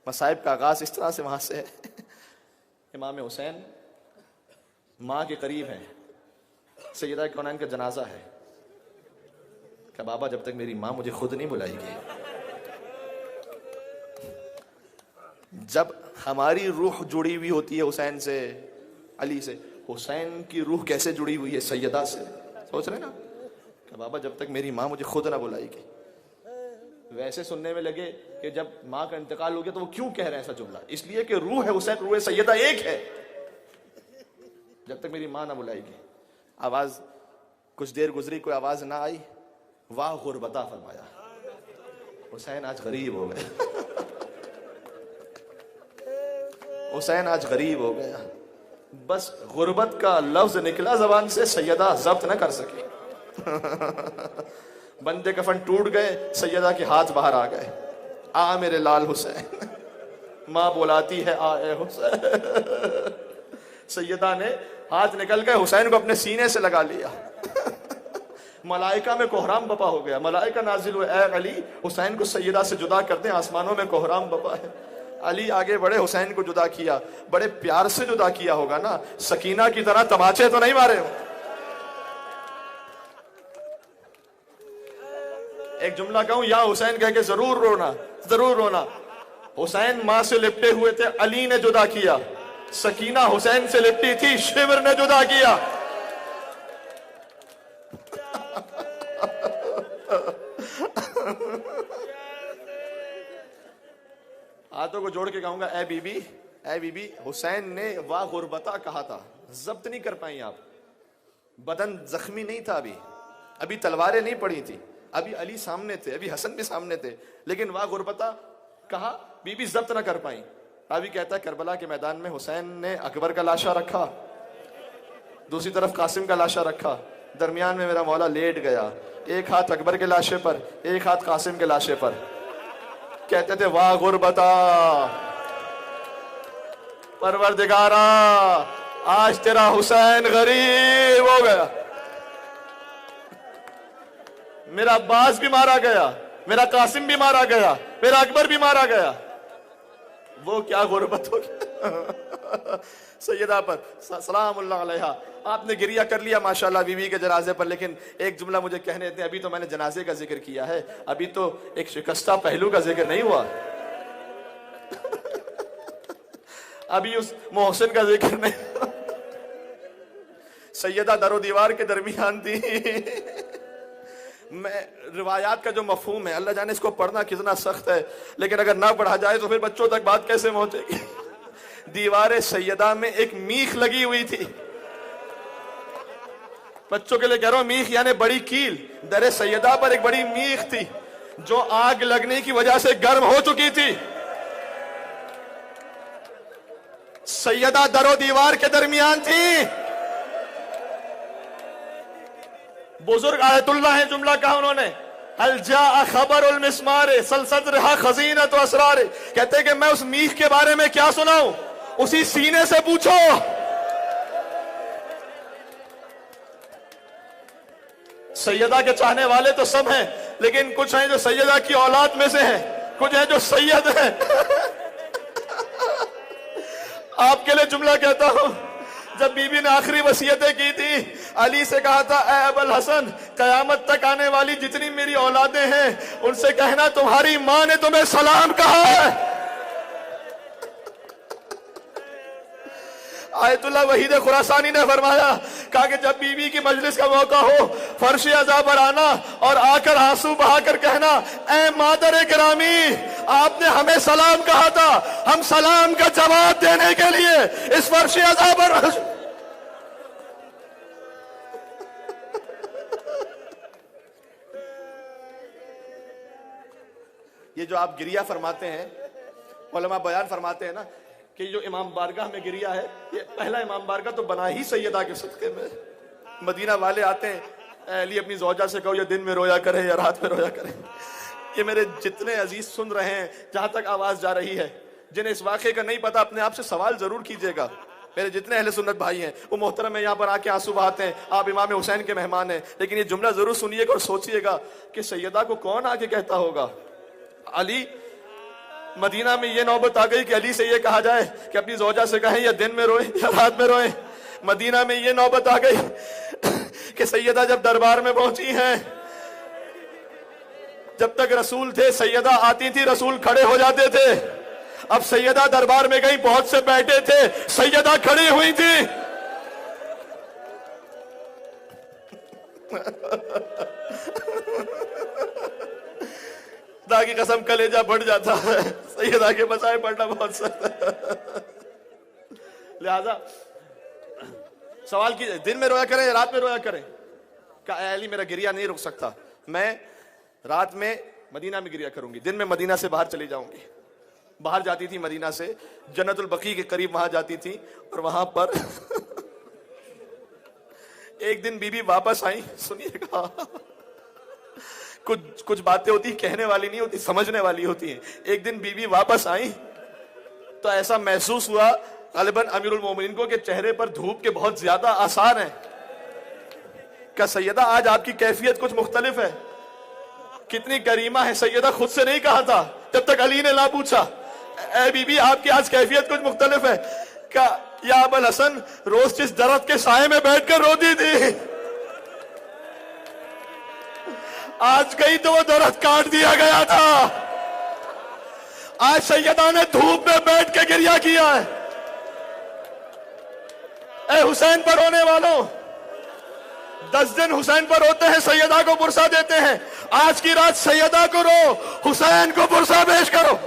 मसाइब का आगाज़ इस तरह से वहाँ से है। इमाम हुसैन माँ के करीब हैं, सैयदा कौनैन का जनाजा है, क्या बाबा जब तक मेरी माँ मुझे खुद नहीं बुलाएगी, जब हमारी रूह जुड़ी हुई होती है हुसैन से, अली से, हुसैन की रूह कैसे जुड़ी हुई है सैयदा से, सोच रहे ना, कि बाबा जब तक मेरी माँ मुझे खुद ना बुलाएगी। वैसे सुनने में लगे कि जब माँ का इंतकाल हो गया तो वो क्यों कह रहे हैं ऐसा जुमला, इसलिए कि रूह है हुसैन, रूह सैयदा एक है, जब तक मेरी माँ ना बुलाएगी। आवाज कुछ देर गुजरी, कोई आवाज ना आई, वाह गुरबता फरमाया, हुसैन आज गरीब हो गए हुसैन आज गरीब हो गया। बस गुर्बत का लफ्ज निकला जबान से, सैयदा जब्त न कर सके बंदे कफन टूट गए, सैयदा के हाथ बाहर आ गए, आ मेरे लाल हुसैन, माँ बुलाती है आ ए हुसैन। सैयदा ने हाथ निकल गए, हुसैन को अपने सीने से लगा लिया मलाइका में कोहराम बपा हो गया, मलाइका नाजिल हुए, ए अली हुसैन को सैयदा से जुदा कर दें, आसमानों में कोहराम बपा है। अली आगे बढ़े, हुसैन को जुदा किया, बड़े प्यार से जुदा किया होगा ना, सकीना की तरह तमाचे तो नहीं मारे हो। एक जुमला कहूं, या हुसैन कह के जरूर रोना, जरूर रोना। हुसैन मां से लिपटे हुए थे, अली ने जुदा किया, सकीना हुसैन से लिपटी थी, शिविर ने जुदा किया। हाथों को जोड़ के कहूंगा, ए बीबी, हुसैन ने वाह गुरबता कहा था, जब्त नहीं कर पाई आप, बदन जख्मी नहीं था, अभी तलवारें नहीं पड़ी थी, अभी अली सामने थे, अभी हसन भी सामने थे, लेकिन वाह गुरबता कहा, बीबी जब्त ना कर पाई। अभी कहता है करबला के मैदान में हुसैन ने अकबर का लाशा रखा, दूसरी तरफ कासिम का लाशा रखा, दरमियान में मेरा मौला लेट गया, एक हाथ अकबर के लाशे पर, एक हाथ कासिम के लाशे पर, कहते थे वाह गुरबता, परवरदिगारा आज तेरा हुसैन गरीब हो गया, मेरा अब्बास भी मारा गया, मेरा कासिम भी मारा गया, मेरा अकबर भी मारा गया, वो क्या गुरबत हो गया सैयदा पर सलामुल्लाह अलैहा। आपने गिरिया कर लिया माशाल्लाह बीवी के जनाजे पर, लेकिन एक जुमला मुझे कहने दें, अभी तो मैंने जनाजे का जिक्र किया है, अभी तो एक शिकस्ता पहलू का जिक्र नहीं हुआ अभी उस मोहसिन का जिक्र नहीं सैयदा दरो दीवार के दरमियान थी मैं रिवायात का जो मफहूम है, अल्लाह जाने इसको पढ़ना कितना सख्त है, लेकिन अगर ना पढ़ा जाए तो फिर बच्चों तक बात कैसे पहुंचेगी। दीवार सैयदा में एक मीख लगी हुई थी, बच्चों के लिए कह रहा हूं, मीख यानी बड़ी कील, दरे सैयदा पर एक बड़ी मीख थी जो आग लगने की वजह से गर्म हो चुकी थी। सैयदा दरो दीवार के दरमियान थी। बुजुर्ग आयतुल्लाह है, जुमला कहा उन्होंने, अल जा खबरुल मिस्मार सलसदरहा खजीनत असरार, कहते हैं कि मैं उस मीख के बारे में क्या सुनाऊं, उसी सीने से पूछो। सैयदा के चाहने वाले तो सब हैं, लेकिन कुछ हैं जो सैयदा की औलाद में से हैं, कुछ हैं जो सैयद हैं आपके लिए जुमला कहता हूं, जब बीबी ने आखिरी वसीयतें की थी, अली से कहा था, ए अबुल हसन, कयामत तक आने वाली जितनी मेरी औलादें हैं उनसे कहना तुम्हारी मां ने तुम्हें सलाम कहा है। आयतुल्लाह वहीद खुरासानी ने फरमाया, कहा कि जब बीवी की मजलिस का मौका हो, फर्श अज़ा पर आना और आकर आंसू बहाकर कहना, ए मादर गिरामी, आपने हमें सलाम कहा था, हम सलाम का जवाब देने के लिए इस फर्श अज़ा पर ये जो आप गिरिया फरमाते हैं, उलमा बयान फरमाते हैं ना कि जो इमाम बारगाह में गिरिया है, ये पहला इमाम बारगाह तो बना ही सैयदा के सदक़े में। मदीना वाले आते हैं, अली अपनी ज़ौजा से कहो या दिन में रोया करे या रात में रोया करे। ये मेरे जितने अजीज सुन रहे हैं, जहां तक आवाज जा रही है, जिन्हें इस वाक़े का नहीं पता, अपने आप से सवाल जरूर कीजिएगा। मेरे जितने अहले सुन्नत भाई हैं, वो मोहतरम है, यहाँ पर आके आंसू बहाते हैं, आप इमाम हुसैन के मेहमान हैं, लेकिन ये जुमला जरूर सुनिएगा और सोचिएगा कि सैयदा को कौन आके कहता होगा। अली, मदीना में ये नौबत आ गई कि अली से ये कहा जाए कि अपनी ज़ौजा से कहें या दिन में रोए या रात में रोए। मदीना में ये नौबत आ गई कि सैयदा जब दरबार में पहुंची हैं, जब तक रसूल थे सैयदा आती थी, रसूल खड़े हो जाते थे। अब सैयदा दरबार में गई, बहुत से बैठे थे, सैयदा खड़ी हुई थी। खुदा की कसम कलेजा बढ़ जाता है, सैयदा के बचाए पढ़ना बहुत सख्त है। लिहाजा सवाल की, दिन में रोया करें या रात में रोया करें? का अली मेरा गिरिया नहीं रुक सकता, मैं रात में मदीना में गिरिया करूंगी, दिन में मदीना से बाहर चली जाऊंगी। बाहर जाती थी मदीना से, जन्नतुल बकी के करीब वहां जाती थी, और वहां पर एक दिन बीबी वापस आई। सुनिएगा, कुछ बातें होती कहने वाली नहीं होती, समझने वाली होती हैं। एक दिन बीबी वापस आई तो ऐसा महसूस हुआ ग़ालिबन अमीरुल मोमिनीन को कि चेहरे पर धूप के बहुत ज्यादा आसार हैं। क्या सैयदा आज आपकी कैफियत कुछ मुख्तलिफ है? कितनी करीमा है, सैयदा खुद से नहीं कहा था जब तक अली ने ना पूछा, ए बीबी आपकी आज कैफियत कुछ मुख्तलिफ है। क्या या अबुल हसन रोज जिस दरख्त के साए में बैठकर रोती थी, आज कहीं तो वो दरख्त काट दिया गया था। आज सैयदा ने धूप में बैठ के गिरिया किया है। ए हुसैन पर रोने वालों, 10 दिन हुसैन पर रोते हैं, सैयदा को पुरसा देते हैं। आज की रात सैयदा को रो, हुसैन को पुरसा पेश करो।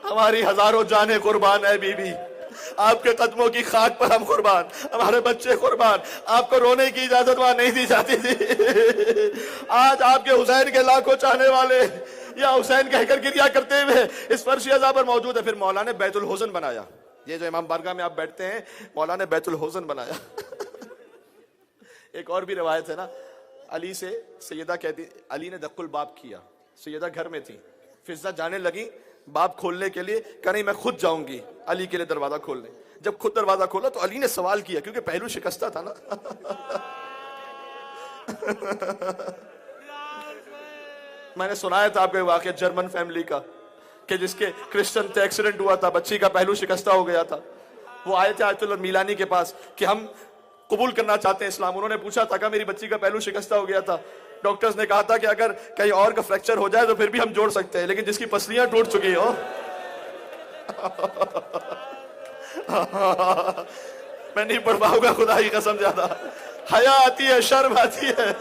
हमारी हजारों जाने कुर्बान है बीबी, आपके कदमों की खाक पर हम कुर्बान, हमारे बच्चे कुर्बान। आपको रोने की इजाजत वहां नहीं दी जाती थी। आज आपके हुसैन के लाखों चाहने वाले या हुसैन कहकर गिरिया करते हुए इस फर्श अज़ा पर मौजूद है। फिर मौला ने बैतुल हुज़न बनाया, ये जो इमाम बारगाह में आप बैठते हैं, मौला ने बैतुल हुज़न बनाया। एक और भी रिवायत है ना, अली से सैयदा कहती, अली ने दक्कुल बाब किया, सैयदा घर में थी, फिजा जाने लगी बाब खोलने के लिए, कहा नहीं मैं खुद जाऊंगी अली के लिए दरवाजा खोलने। जब खुद दरवाजा खोला तो अली ने सवाल किया, क्योंकि पहलू शिकस्ता था ना। मैंने सुनाया था आपके वाकया जर्मन फैमिली का, कि जिसके क्रिश्चियन थे, एक्सीडेंट हुआ था, बच्ची का पहलू शिकस्ता हो गया था। वो आए थे आयतुल्लाह मिलानी के पास कि हम कबूल करना चाहते हैं इस्लाम। उन्होंने पूछा था कि मेरी बच्ची का पहलू शिकस्ता हो गया था, डॉक्टर्स ने कहा था कि अगर कहीं और का फ्रैक्चर हो जाए तो फिर भी हम जोड़ सकते हैं, लेकिन जिसकी पसलियां टूट चुकी हो। मैं नहीं पढ़ पाऊंगा, खुदा की कसम, ज्यादा हया आती है, शर्म आती है।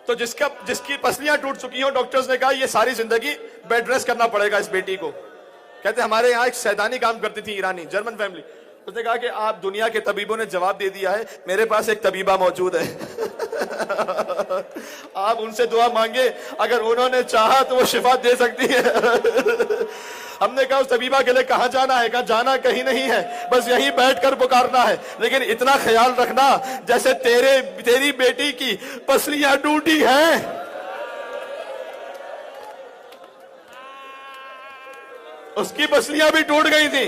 तो जिसकी पसलियां टूट चुकी हो, डॉक्टर्स ने कहा ये सारी जिंदगी बेड रेस्ट करना पड़ेगा इस बेटी को। कहते हमारे यहाँ एक सैदानी काम करती थी, ईरानी, जर्मन फैमिली। उसने कहा कि आप दुनिया के तबीबों ने जवाब दे दिया है, मेरे पास एक तबीबा मौजूद है। आप उनसे दुआ मांगे, अगर उन्होंने चाहा तो वो शिफा दे सकती है। हमने कहा उस तबीबा के लिए कहाँ जाना है? कहा जाना कहीं नहीं है, बस यहीं बैठकर पुकारना है, लेकिन इतना ख्याल रखना जैसे तेरी बेटी की पसलियां टूटी हैं, उसकी पसलियां भी टूट गई थी।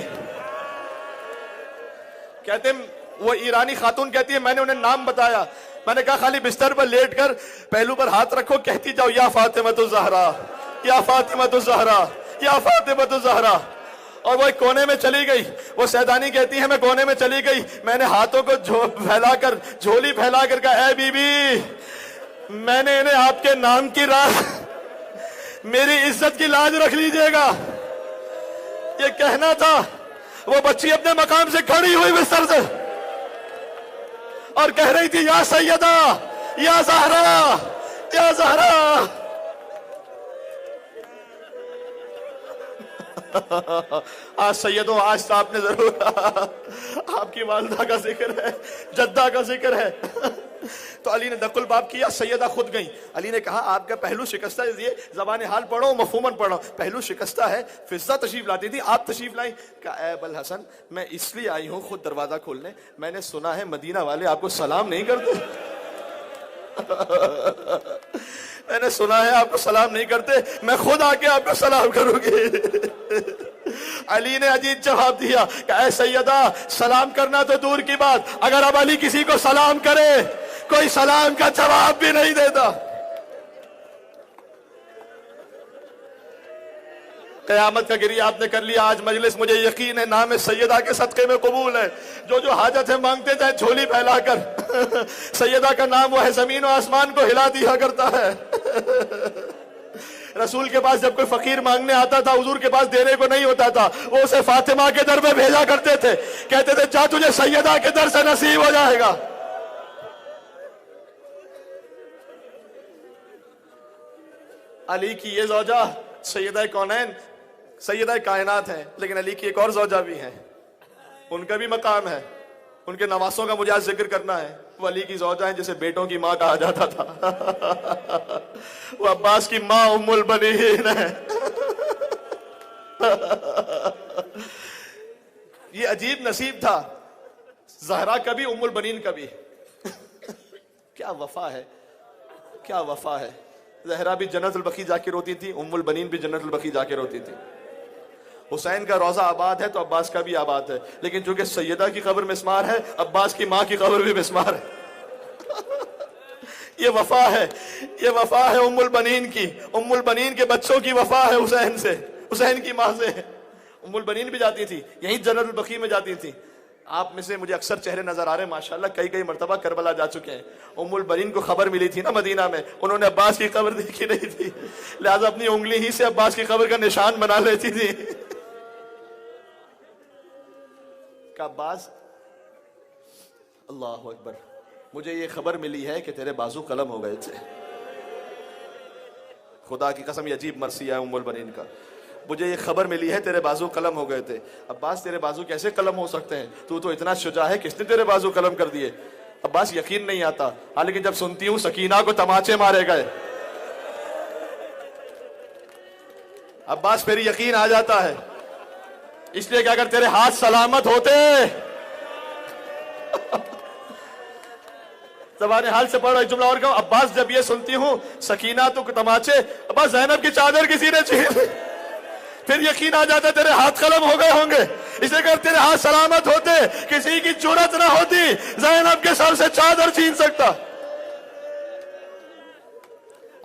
कहते वो ईरानी खातून कहती है, मैंने उन्हें नाम बताया, मैंने कहा खाली बिस्तर पर लेटकर पहलू पर हाथ रखो, कहती जाओ या फातिमा ज़हरा, या फातिमा ज़हरा, या फातिमा ज़हरा। और वो एक कोने में चली गई। वो सैदानी कहती है मैं कोने में चली गई, मैंने हाथों को फैलाकर, झोली फैलाकर कहा, ए बीबी, मैंने इन्हें आपके नाम की राह, मेरी इज्जत की लाज रख लीजिएगा, ये कहना था। वो बच्ची अपने मकाम से खड़ी हुई बिस्तर से और कह रही थी, या सैयदा, या ज़हरा, या ज़हरा। आज सैयदों, आज तो आपने जरूर आपकी वालदा का जिक्र है, जद्दा का जिक्र है। तो अली ने दकुल बाब किया, सैयदा खुद गई। अली ने कहा, आपका पहलू शिकस्ता है, ये ज़बान हाल पढ़ो, मफहूमन पढ़ो। पहलू शिकस्ता है, फिज़्ज़ा तशरीफ लाती थी, आप तशरीफ लाई। कहा, ए अबुल हसन, मैं इसलिए आई हूँ खुद दरवाजा खोलने, मैंने सुना है मदीना वाले आपको सलाम नहीं करते। मैंने सुना है आपको सलाम नहीं करते, मैं खुद आके आपको सलाम करूंगी। अली ने अजीब जवाब दिया कि ऐ सैयदा, सलाम करना तो दूर की बात, अगर अब अली किसी को सलाम करे, कोई सलाम का जवाब भी नहीं देता। क़यामत का गिरिया आपने कर लिया। आज मजलिस, मुझे यकीन है, नाम सैयदा के सदक़े में कबूल है। जो हाजत है मांगते जाए झोली फैलाकर। सैयदा का नाम वो है, जमीन और आसमान को हिला दिया करता है। रसूल के पास जब कोई फकीर मांगने आता था, हुजूर के पास देने को नहीं होता था, वो उसे फातिमा के दर में भेजा करते थे। कहते थे, जा तुझे सैयदा के दर से नसीब हो जाएगा। अली की ये ज़ौजा सैयदा कौनैन, सैयदा कायनात है, लेकिन अली की एक और ज़ौजा भी है, उनका भी मकाम है। उनके नवासों का मुझे आज जिक्र करना है। वो अली की ज़ौजा है जिसे बेटों की माँ कहा जाता था। वो अब्बास की माँ उम्मुल बनीन है। ये अजीब नसीब था, ज़हरा का भी, उम्मुल बनीन का भी। क्या वफा है, क्या वफा है। ज़हरा भी जन्नतुल बकी जाके रोती थी, उम्मुल बनीन भी जन्नतुल बकी जाके रोती थी। हुसैन का रोजा आबाद है तो अब्बास का भी आबाद है, लेकिन चूंकि सैयदा की कब्र मिस्मार है, अब्बास की माँ की कब्र भी मिस्मार है। ये वफा है, ये वफा है उम्मुल बनीन की। उम्मुल बनीन के बच्चों की वफा है हुसैन से, हुसैन की माँ से। उम्मुल बनीन भी जाती थी, यही जन्नतुल बकी में जाती थी। आप में से मुझे अक्सर चेहरे नजर आ रहे हैं माशाल्लाह, कई कई मरतबा करबला जा चुके हैं। उम्मुल बनीन को खबर मिली थी ना मदीना में, उन्होंने अब्बास की कब्र देखी नहीं थी, लिहाजा अपनी उंगली ही से अब्बास की कब्र का निशान बना लेती थी। का अब्बास, अल्लाह अकबर, मुझे ये खबर मिली है कि तेरे बाजू कलम हो गए थे। खुदा की कसम, ये अजीब मर्सी है उम्मुल बनीन का। मुझे ये खबर मिली है तेरे बाजू कलम हो गए थे। अब्बास, तेरे बाजू कैसे कलम हो सकते हैं, तू तो इतना शुजा है, किसने तेरे बाजू कलम कर दिए। अब्बास, यकीन नहीं आता, हाँ, लेकिन जब सुनती हूँ सकीना को तमाचे मारे गए, अब्बास फिर यकीन आ जाता है। इसलिए कि अगर तेरे हाथ सलामत होते, ज़बान हाल से पढ़ो एक जुमला और कहूं, अब्बास जब ये सुनती हूँ सकीना तो तमाचे, अब्बास ज़ैनब की चादर किसी ने छीन, फिर यकीन आ जाता तेरे हाथ कलम हो गए होंगे। इसलिए अगर तेरे हाथ सलामत होते, किसी की जुर्रत ना होती ज़ैनब के सर से चादर छीन सकता।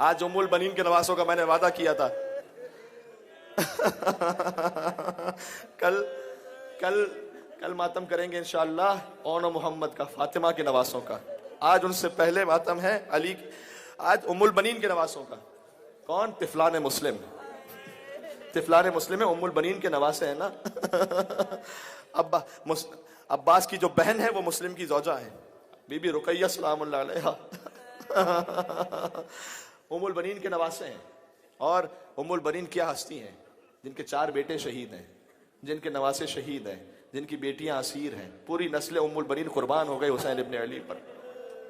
आज उम्मुल बनीन के नवासों का मैंने वादा किया था। कल कल कल मातम करेंगे इंशाअल्लाह ओन मोहम्मद का, फातिमा के नवासों का। आज उनसे पहले मातम है अली, आज उम्मुल बनीन के नवासों का। कौन? तिफलान मुस्लिम। तिफलान मुस्लिम है, उम्मुल बनीन के नवासे है ना। अब्बास की जो बहन है वो मुस्लिम की ज़ौजा है, बीबी रुकैया सलामुल्लाह अलैहा। उम्मुल बनीन के नवासे हैं। और उम्मुल बनीन क्या हस्ती हैं, जिनके 4 बेटे शहीद हैं, जिनके नवासे शहीद हैं, जिनकी बेटियां असीर हैं। पूरी नस्ल उम्मुल बनीन कुर्बान हो गई हुसैन इब्ने अली पर।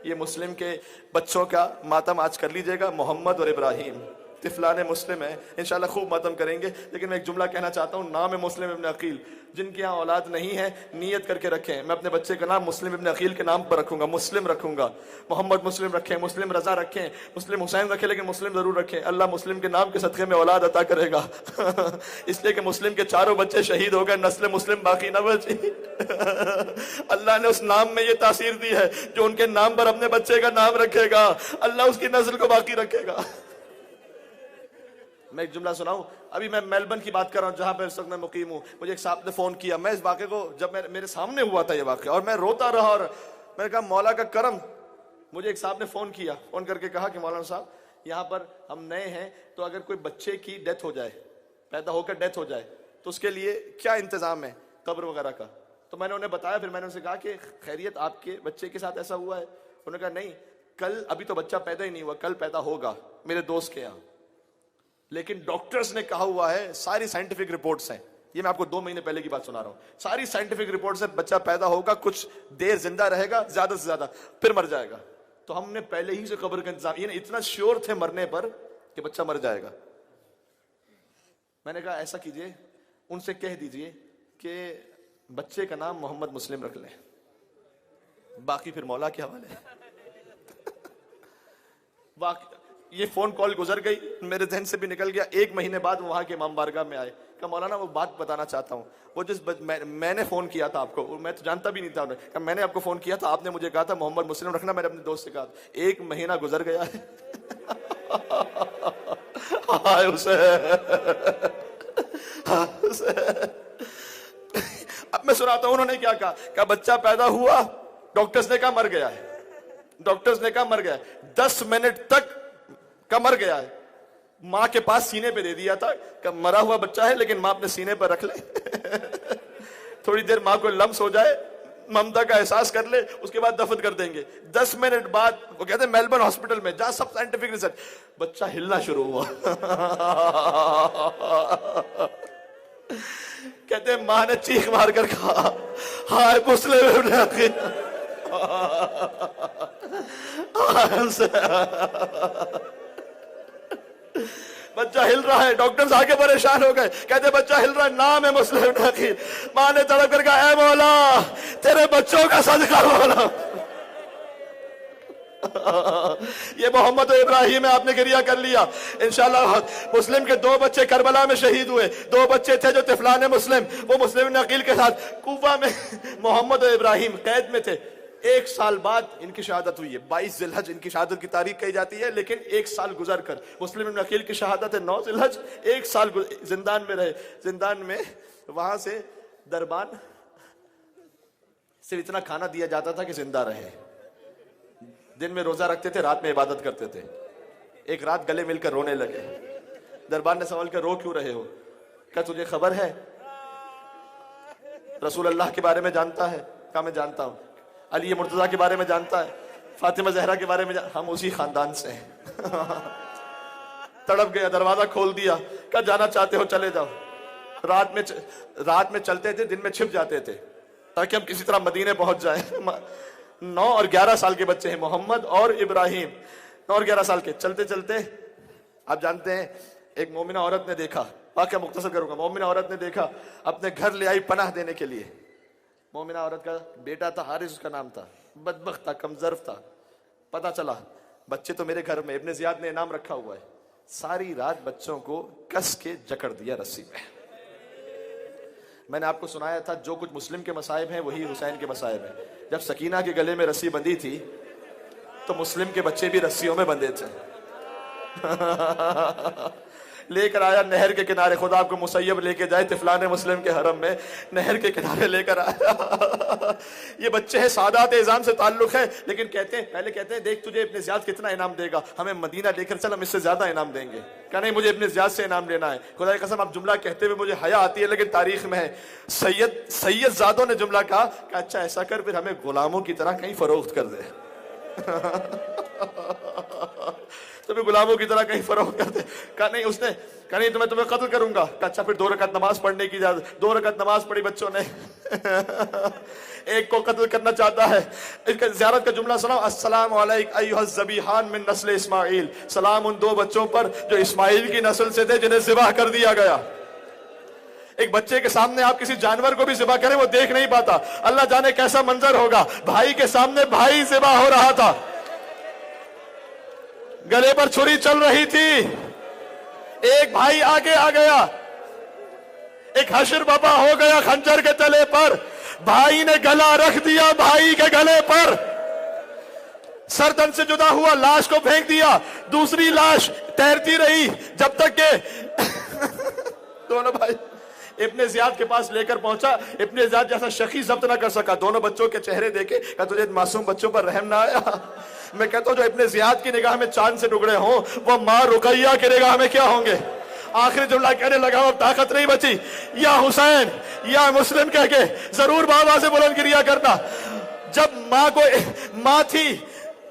ये मुस्लिम के बच्चों का मातम आज कर लीजिएगा, मोहम्मद और इब्राहिम तिफलान मुस्लिम है, इंशाल्लाह खूब मातम करेंगे। लेकिन मैं एक जुमला कहना चाहता हूँ, नाम है मुस्लिम इब्न अकील। जिनके यहाँ औलाद नहीं है नियत करके रखें, मैं अपने बच्चे का नाम मुस्लिम इब्न अकील के नाम पर रखूंगा, मुस्लिम रखूंगा। मोहम्मद मुस्लिम रखें, मुस्लिम रजा रखें, मुस्लिम हुसैन रखें, लेकिन मुस्लिम जरूर रखें। अल्लाह मुस्लिम के नाम के सदक़े में औलाद अता करेगा। इसलिए कि मुस्लिम के 4 बच्चे शहीद हो गए, नस्ल मुस्लिम बाकी न बची। अल्लाह ने उस नाम में ये तासीर दी है, जो उनके नाम पर अपने बच्चे का नाम रखेगा अल्लाह उसकी नस्ल को बाकी रखेगा। मैं एक जुमला सुनाऊं, अभी मैं मेलबर्न की बात कर रहा हूं, जहां पर इस वक्त मैं मुकीम हूं। मुझे एक साहब ने फोन किया, मैं इस वाक़े को, जब मेरे सामने हुआ था ये वाक़या, और मैं रोता रहा, और मैंने कहा मौला का करम। मुझे एक साहब ने फोन किया, फोन करके कहा कि मौलाना साहब, यहाँ पर हम नए हैं, तो अगर कोई बच्चे की डेथ हो जाए, पैदा होकर डेथ हो जाए, तो उसके लिए क्या इंतजाम है? कब्र वगैरह का। तो मैंने उन्हें बताया, फिर मैंने उनसे कहा कि खैरियत आपके बच्चे के साथ ऐसा हुआ है? उन्होंने कहा नहीं, कल, अभी तो बच्चा पैदा ही नहीं हुआ, कल पैदा होगा मेरे दोस्त के यहाँ, लेकिन डॉक्टर्स ने कहा हुआ है, सारी साइंटिफिक रिपोर्ट्स हैं, ये मैं आपको 2 महीने पहले की बात सुना रहा हूं, सारी साइंटिफिक रिपोर्ट्स है, बच्चा पैदा होगा, कुछ देर जिंदा रहेगा, ज्यादा से ज्यादा फिर मर जाएगा। तो हमने पहले ही से कब्र का इंतजाम, ये इतना श्योर थे मरने पर कि बच्चा मर जाएगा। मैंने कहा ऐसा कीजिए, उनसे कह दीजिए कि बच्चे का नाम मोहम्मद मुस्लिम रख लें, बाकी फिर मौला के हवाले। ये फोन कॉल गुजर गई, मेरे जहन से भी निकल गया। 1 महीने बाद वहां के इमाम बारगाह में आए, कहा मौलाना वो बात बताना चाहता हूँ, वो जिस मैंने फोन किया था आपको, मैं तो जानता भी नहीं था, उन्हें मैंने आपको फोन किया था, आपने मुझे कहा था मोहम्मद मुस्लिम रखना, मैंने अपने दोस्त से कहा। 1 महीना गुजर गया है। हाय उसे अब मैं सुनाता हूं उन्होंने क्या कहा, बच्चा पैदा हुआ, डॉक्टर्स ने कहा मर गया है, डॉक्टर्स ने कहा मर गया है, 10 मिनट तक का मर गया है, मां के पास सीने पे दे दिया था, कि मरा हुआ बच्चा है लेकिन मां अपने सीने पर रख ले। थोड़ी देर मां को लम्स हो जाए, ममता का एहसास कर ले, उसके बाद दफन कर देंगे। 10 मिनट बाद वो कहते हैं मेलबर्न हॉस्पिटल में, जहां सब साइंटिफिक रिसर्च, बच्चा हिलना शुरू हुआ। कहते हैं मां ने चीख मार कर कहा, हाय मुस्लिम। बच्चा हिल रहा है, डॉक्टर्स आके परेशान हो गए, कहते बच्चा हिल रहा है, नाम है मुस्लिम नकील। मां ने तड़प कर कहा, ऐ मौला तेरे बच्चों का सदका मौला। ये मोहम्मद इब्राहिम है, आपने गिरिया कर लिया। इंशाल्लाह मुस्लिम के 2 बच्चे करबला में शहीद हुए, 2 बच्चे थे जो तिफलान मुस्लिम, वो मुस्लिम नकील के साथ कूफा में मोहम्मद इब्राहिम कैद में थे। 1 साल बाद इनकी शहादत हुई है, 22 जिलहज इनकी शहादत की तारीख कही जाती है, लेकिन 1 साल गुजर कर मुस्लिम नकील की शहादत है 9 जिलहज। 1 साल जिंदान में रहे, जिंदान में वहां से दरबान सिर्फ इतना खाना दिया जाता था कि जिंदा रहे। दिन में रोजा रखते थे, रात में इबादत करते थे। एक रात गले मिलकर रोने लगे, दरबार ने सवाल किया रो क्यों रहे हो? क्या तुझे खबर है रसूल अल्लाह के बारे में जानता है? क्या मैं जानता हूं। अली मुर्तजा के बारे में जानता है, फातिमा जहरा के बारे में हम उसी खानदान से हैं। तड़प गया, दरवाजा खोल दिया, क्या जाना चाहते हो चले जाओ। रात में चलते थे, दिन में छिप जाते थे ताकि हम किसी तरह मदीने पहुंच जाए। 9 और 11 साल के बच्चे हैं मोहम्मद और इब्राहिम, 9 और 11 साल के। चलते चलते आप जानते हैं एक मोमिना औरत ने देखा, वाक़या मुख्तसर करूंगा, मोमिना औरत ने देखा, अपने घर ले आई पनाह देने के लिए। मोमिना औरत का बेटा था, हारिस उसका नाम था, बदबख्त था, कमजर्फ था। पता चला बच्चे तो मेरे घर में, इब्ने जियाद ने इनाम रखा हुआ है। सारी रात बच्चों को कस के जकड़ दिया रस्सी में। मैंने आपको सुनाया था जो कुछ मुस्लिम के मसाइब हैं वही हुसैन के मसाइब हैं। जब सकीना के गले में रस्सी बंधी थी तो मुस्लिम के बच्चे भी रस्सियों में बंधे थे। लेकर आया नहर के किनारे, खुदा आपको मुसैयब लेके जाए तिफलान मुस्लिम के हरम में, नहर के किनारे लेकर आया। ये बच्चे हैं, सादात इज़ाम से ताल्लुक है, लेकिन पहले कहते हैं देख तुझे इब्ने ज़ियाद कितना इनाम देगा, हमें मदीना लेकर चल, हम इससे ज्यादा इनाम देंगे। क्या नहीं, मुझे इब्ने ज़ियाद से इनाम लेना है। खुदा की कसम आप जुमला कहते हुए मुझे हया आती है, लेकिन तारीख में है। सैयद ज़ादों ने जुमला कहा कि अच्छा ऐसा कर, फिर हमें गुलामों की तरह कहीं फरोख्त कर दे। तुम्हें गुलामों की तरह कहीं फरोख्त कर दे। कहा नहीं, उसने कहा नहीं तो मैं तुम्हें कत्ल करूंगा। अच्छा फिर 2 रकात नमाज पढ़ने की इजाजत। 2 रकात नमाज पढ़ी बच्चों ने। एक को कत्ल करना चाहता है। इसका ज़ियारत का जुमला सुनाओ, अस्सलामु अलैक अय्युहज़ ज़बीहान मिन नस्ल इस्माइल। सलाम उन 2 बच्चों पर जो इस्माइल की नस्ल से थे जिन्हें ज़िबाह कर दिया गया। एक बच्चे के सामने आप किसी जानवर को भी ज़िबाह करें वो देख नहीं पाता, अल्लाह जाने कैसा मंजर होगा। भाई के सामने भाई ज़िबाह हो रहा था, गले पर छुरी चल रही थी, एक भाई आगे आ गया, एक हशर बाबा हो गया खंजर के तले पर। भाई ने गला रख दिया भाई के गले पर, सरदन से जुदा हुआ, लाश को फेंक दिया। दूसरी लाश तैरती रही जब तक के दोनों भाई इब्ने ज़ियाद के पास लेकर पहुंचा। इब्ने ज़ियाद जैसा शकी जब्त ना कर सका। दोनों बच्चों के चेहरे देखे, क्या तुझे मासूम बच्चों पर रहम ना आया? मैं कहता हूं जो इब्ने ज़ियाद की निगाह में चांद से टुकड़े हों, वो मां रुकैया की निगाह में क्या होंगे? आखिरी जुमला कहने लगा अब ताकत नहीं बची, या हुसैन या मुस्लिम कह के जरूर बाबा से बुलंद गिरिया करना। जब माँ थी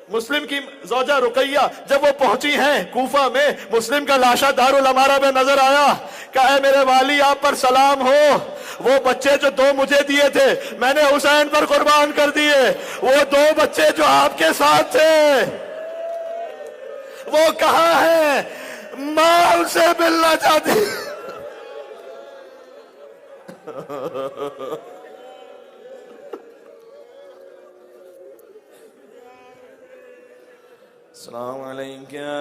मुस्लिम की ज़ौजा रुकैया, जब वो पहुंची हैं कूफा में, मुस्लिम का लाशा दारुल अमारा में नजर आया। कहा मेरे वाली आप पर सलाम हो, वो बच्चे जो 2 मुझे दिए थे मैंने हुसैन पर कुर्बान कर दिए, वो 2 बच्चे जो आपके साथ थे वो कहां है? मां उनसे मिलना चाहती। अस्सलामु अलैका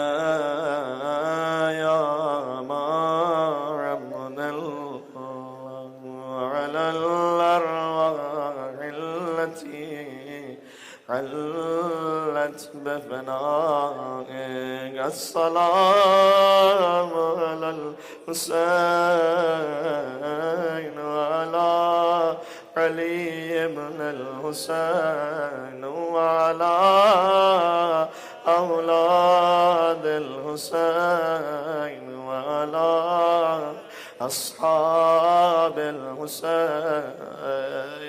या मअमनल अलल अर्वाहिल्लती हल्लत बफनाइक। अस्सलामु अलल हुसैन अला अली इब्नुल हुसैन अला औलादिल हुसैन वाला अस्हाबिल हुसैन।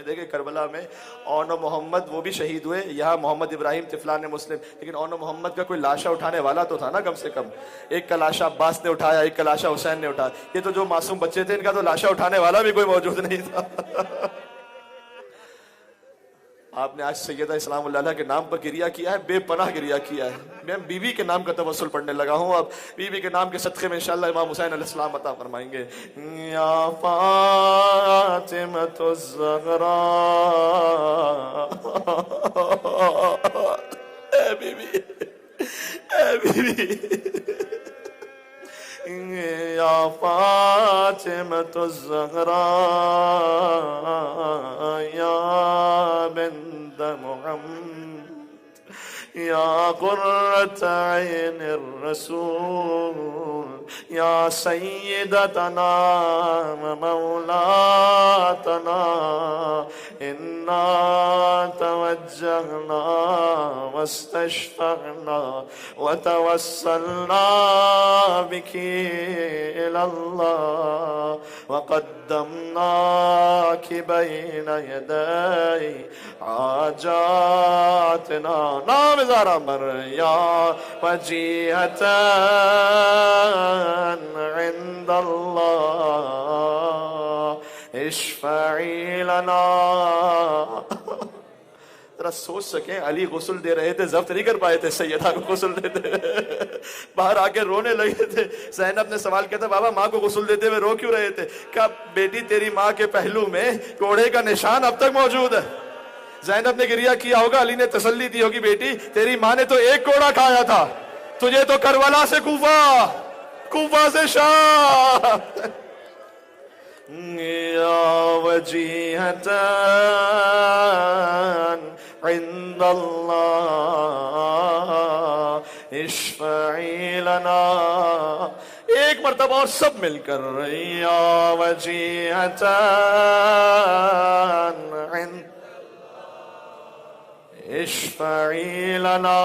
देखिए करबला में औन मोहम्मद वो भी शहीद हुए, यहाँ मोहम्मद इब्राहिम तिफलान मुस्लिम, लेकिन औन मोहम्मद का कोई लाशा उठाने वाला तो था ना कम से कम। एक का लाशा अब्बास ने उठाया, एक का लाशा हुसैन ने उठाया। ये तो जो मासूम बच्चे थे इनका तो लाशा उठाने वाला भी कोई मौजूद नहीं था। आपने आज सैयदा इस्लामुल्लाह के नाम पर गिरिया किया है, बेपनाह गिरिया किया है। मैं बीबी के नाम का तवस्सुल पढ़ने लगा हूं। अब बीबी के नाम के सदक़े में इंशाअल्लाह इमाम हुसैन अलैहिस्सलाम अता फरमाएंगे। या फातिमतुज़ ज़हरा, ए बीबी, ए बीबी, या फातिमतुज़ ज़हरा या बिन्त मुहम्मद या क़ुर्रत ऐनिर रसूल या सय्यदतना व मौलातना इन्ना तवज्जहना वस्तशफ़अना व तवस्सलना बिकी इलल्लाह व क़द्दमनाकि बैन यदै हाजातना। नाम ज़ारा मरया वजीहतन इंदल्लाह इश्फ़ई लना। जरा सोच सकें, अली गुस्ल दे रहे थे, जब्त नहीं कर पाए थे, सैयदा को गुस्ल देते बाहर आके रोने लगे थे। ज़ैनब ने सवाल किया था बाबा माँ को गुस्ल देते हुए रो क्यों रहे थे? कहा बेटी तेरी माँ के पहलू में कोड़े का निशान अब तक मौजूद है। ज़ैनब ने गिरिया किया होगा, अली ने तसल्ली दी होगी बेटी तेरी माँ ने तो एक कोड़ा खाया था, तुझे तो करबला से कूफा, कूफा से शाम। या वजीहतन इंदल्लाह इश्फ़ई लना। एक मर्तबा और सब मिलकर या वजीहतन इश्फ़ई लना